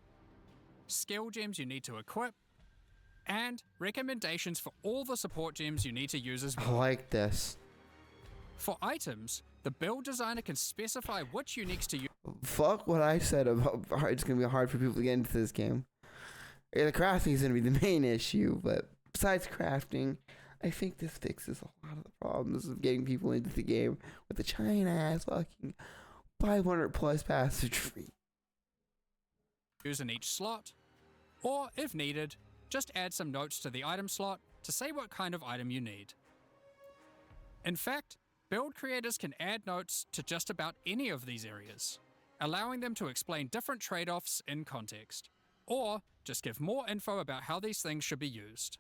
skill gems you need to equip, and recommendations for all the support gems you need to use as I well. like this. For items, the build designer can specify which uniques to use. Fuck what I said about it's gonna be hard for people to get into this game. Yeah, the crafting is gonna be the main issue, but besides crafting, I think this fixes a lot of the problems of getting people into the game with the China ass fucking 500 plus passage fee. Use in each slot, or if needed, just add some notes to the item slot to say what kind of item you need. In fact, build creators can add notes to just about any of these areas, allowing them to explain different trade-offs in context, or just give more info about how these things should be used.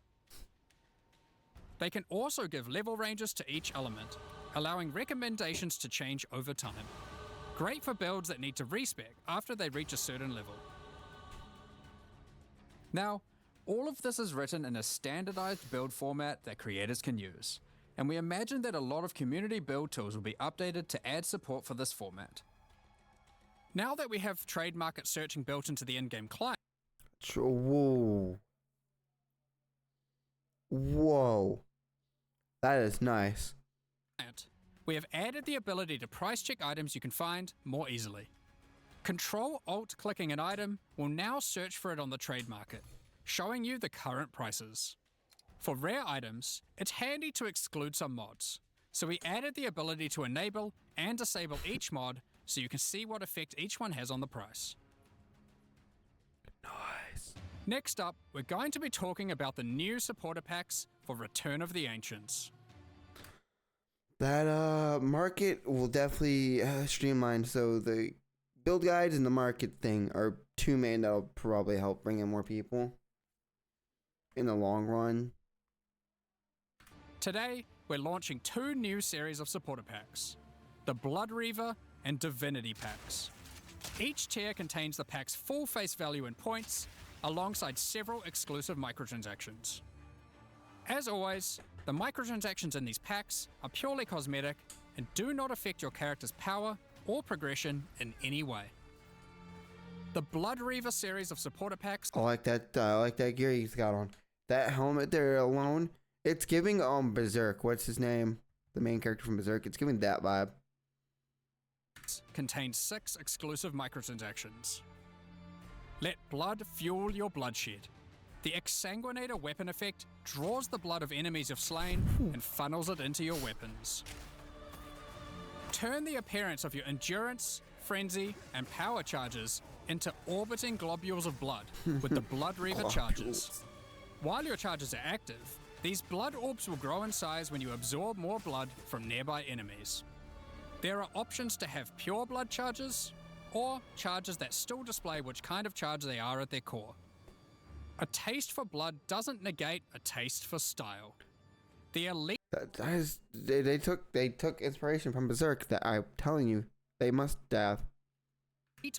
They can also give level ranges to each element, allowing recommendations to change over time. Great for builds that need to respec after they reach a certain level. Now, all of this is written in a standardized build format that creators can use, and we imagine that a lot of community build tools will be updated to add support for this format. Now that we have trade market searching built into the in-game client, Whoa. Whoa. That is nice. we have added the ability to price check items you can find more easily. Control-Alt-clicking an item will now search for it on the trade market, showing you the current prices. For rare items, it's handy to exclude some mods, so we added the ability to enable and disable each mod so you can see what effect each one has on the price. Nice. Next up, we're going to be talking about the new supporter packs for Return of the Ancients. That market will definitely streamline, so the build guides and the market thing are two main that'll probably help bring in more people in the long run. Today, we're launching two new series of supporter packs, the Blood Reaver and Divinity packs. Each tier contains the pack's full face value in points, alongside several exclusive microtransactions. As always, the microtransactions in these packs are purely cosmetic and do not affect your character's power or progression in any way. The Blood Reaver series of supporter packs. I like that gear he's got on. That helmet there alone, it's giving Berserk. What's his name? The main character from Berserk. It's giving that vibe. Contains 6 exclusive microtransactions. Let blood fuel your bloodshed. The Exsanguinator weapon effect draws the blood of enemies you've slain and funnels it into your weapons. Turn the appearance of your endurance, frenzy, and power charges into orbiting globules of blood with the Blood Reaver charges. While your charges are active, these blood orbs will grow in size when you absorb more blood from nearby enemies. There are options to have pure blood charges, or charges that still display which kind of charge they are at their core. A taste for blood doesn't negate a taste for style. The elite They took inspiration from Berserk that I'm telling you they must have.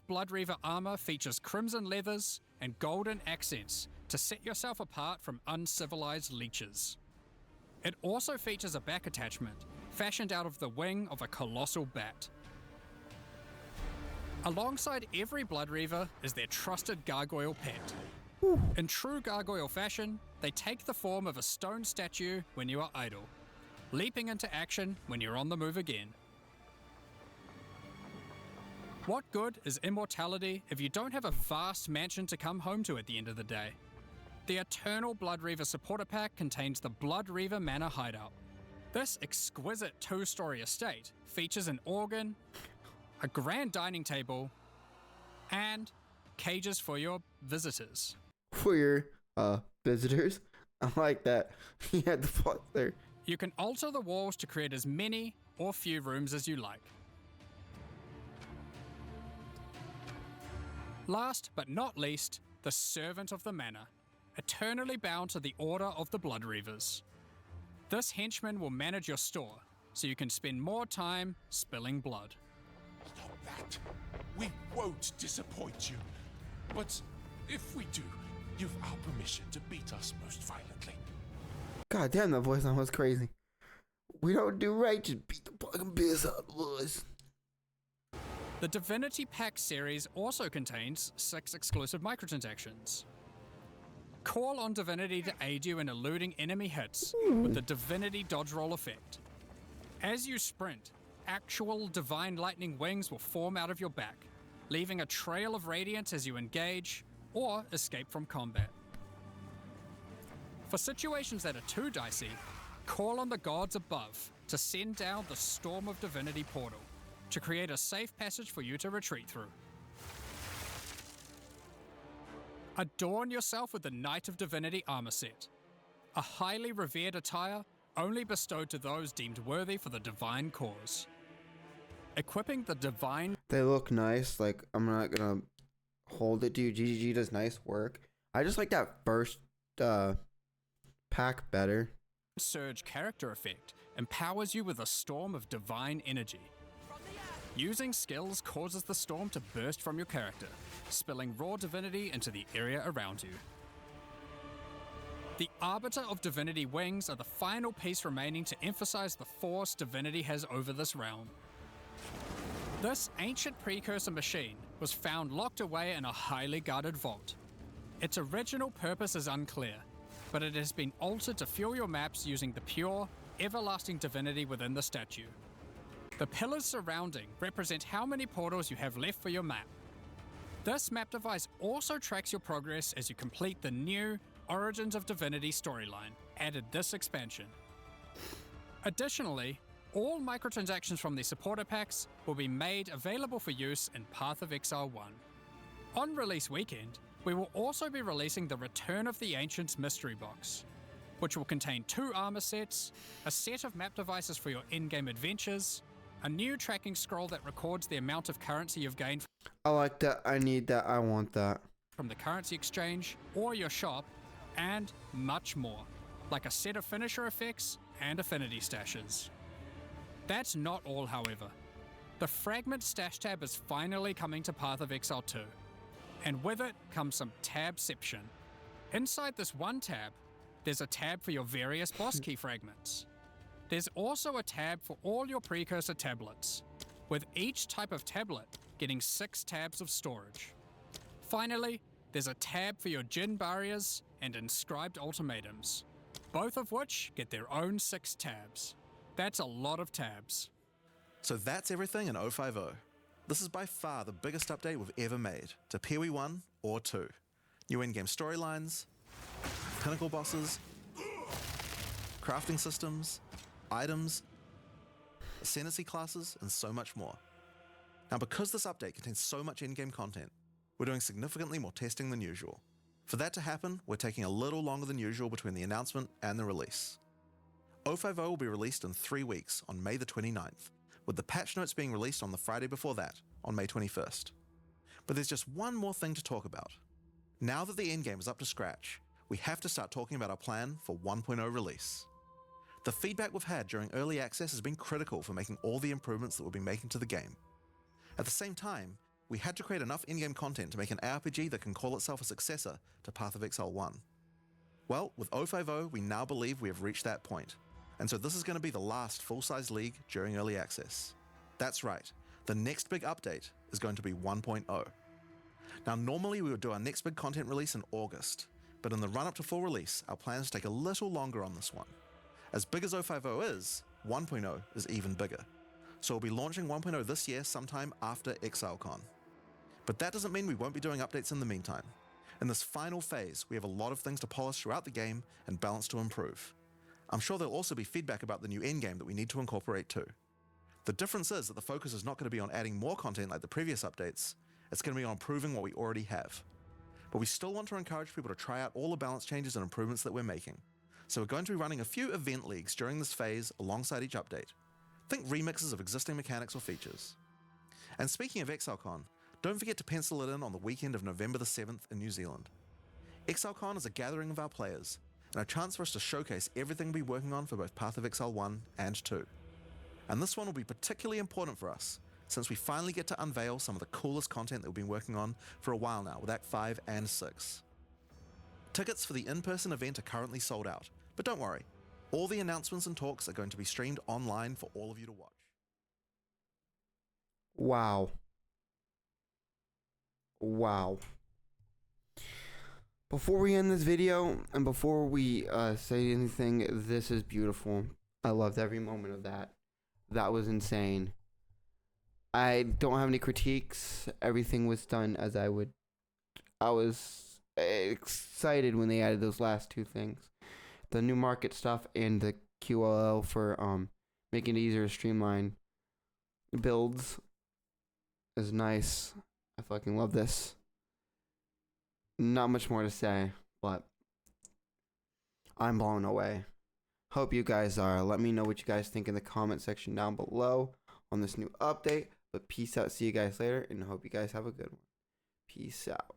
Blood Reaver armor features crimson leathers and golden accents to set yourself apart from uncivilized leeches. It also features a back attachment fashioned out of the wing of a colossal bat. Alongside every Blood Reaver is their trusted gargoyle pet. In true gargoyle fashion, they take the form of a stone statue when you are idle, leaping into action when you're on the move again. What good is immortality if you don't have a vast mansion to come home to at the end of the day? The Eternal Blood Reaver supporter pack contains the Blood Reaver Manor Hideout. This exquisite 2-story estate features an organ, a grand dining table, and cages for your visitors. For your visitors, I like that. He had the plot there. You can alter the walls to create as many or few rooms as you like. Last but not least, the Servant of the Manor, eternally bound to the Order of the Blood Reavers. This henchman will manage your store, so you can spend more time spilling blood. Stop that. We won't disappoint you. But if we do, you've our permission to beat us most violently. God damn, that voice line was crazy. We don't do right, just beat the fucking piss out of us. The Divinity Pack series also contains 6 exclusive microtransactions. Call on Divinity to aid you in eluding enemy hits with the Divinity Dodge Roll effect. As you sprint, actual divine lightning wings will form out of your back, leaving a trail of radiance as you engage or escape from combat. For situations that are too dicey, call on the gods above to send down the Storm of Divinity portal to create a safe passage for you to retreat through. Adorn yourself with the Knight of Divinity armor set, a highly revered attire only bestowed to those deemed worthy for the divine cause. Equipping the divine... They look nice. Like, I'm not gonna hold it to you. GGG does nice work. I just like that first pack better. Surge character effect empowers you with a storm of divine energy. Using skills causes the storm to burst from your character, spilling raw divinity into the area around you. The Arbiter of Divinity wings are the final piece remaining to emphasize the force divinity has over this realm. This ancient precursor machine was found locked away in a highly guarded vault. Its original purpose is unclear, but it has been altered to fuel your maps using the pure, everlasting divinity within the statue. The pillars surrounding represent how many portals you have left for your map. This map device also tracks your progress as you complete the new Origins of Divinity storyline, added this expansion. Additionally, all microtransactions from the supporter packs will be made available for use in Path of Exile 1. On release weekend, we will also be releasing the Return of the Ancients mystery box, which will contain 2 armor sets, a set of map devices for your in-game adventures, a new tracking scroll that records the amount of currency you've gained I like that. I need that. I want that. from the currency exchange or your shop, and much more, like a set of finisher effects and affinity stashes. That's not all, however. The Fragment Stash tab is finally coming to Path of Exile 2, and with it comes some tabception. Inside this one tab, there's a tab for your various boss key fragments. There's also a tab for all your precursor tablets, with each type of tablet getting 6 tabs of storage. Finally, there's a tab for your Djinn barriers and inscribed ultimatums, both of which get their own 6 tabs. That's a lot of tabs. So that's everything in 0.5. This is by far the biggest update we've ever made to POE 1 or 2. New in-game storylines, pinnacle bosses, crafting systems, items, ascendancy classes, and so much more. Now, because this update contains so much in-game content, we're doing significantly more testing than usual. For that to happen, we're taking a little longer than usual between the announcement and the release. 0.5 will be released in 3 weeks on May the 29th, with the patch notes being released on the Friday before that, on May 21st. But there's just one more thing to talk about. Now that the endgame is up to scratch, we have to start talking about our plan for 1.0 release. The feedback we've had during early access has been critical for making all the improvements that we'll be making to the game. At the same time, we had to create enough in-game content to make an RPG that can call itself a successor to Path of Exile 1. Well, with 0.5, we now believe we have reached that point, and so this is going to be the last full-size league during early access. That's right, the next big update is going to be 1.0. Now, normally we would do our next big content release in August, but in the run-up to full release, our plans take a little longer on this one. As big as 0.5 is, 1.0 is even bigger. So we'll be launching 1.0 this year sometime after ExileCon. But that doesn't mean we won't be doing updates in the meantime. In this final phase, we have a lot of things to polish throughout the game and balance to improve. I'm sure there'll also be feedback about the new endgame that we need to incorporate too. The difference is that the focus is not going to be on adding more content like the previous updates, it's going to be on improving what we already have. But we still want to encourage people to try out all the balance changes and improvements that we're making. So we're going to be running a few event leagues during this phase alongside each update. Think remixes of existing mechanics or features. And speaking of ExileCon, don't forget to pencil it in on the weekend of November the 7th in New Zealand. ExileCon is a gathering of our players, and a chance for us to showcase everything we'll be working on for both Path of Exile 1 and 2. And this one will be particularly important for us, since we finally get to unveil some of the coolest content that we've been working on for a while now with Act 5 and 6. Tickets for the in-person event are currently sold out, but don't worry, all the announcements and talks are going to be streamed online for all of you to watch. Wow. Wow. Before we end this video, and before we say anything, this is beautiful. I loved every moment of that. That was insane. I don't have any critiques. Everything was done as I would. I was excited when they added those last two things. The new market stuff and the QLL for making it easier to streamline builds is nice. I fucking love this. Not much more to say, but I'm blown away. Hope you guys are. Let me know what you guys think in the comment section down below on this new update. But peace out. See you guys later, and hope you guys have a good one. Peace out.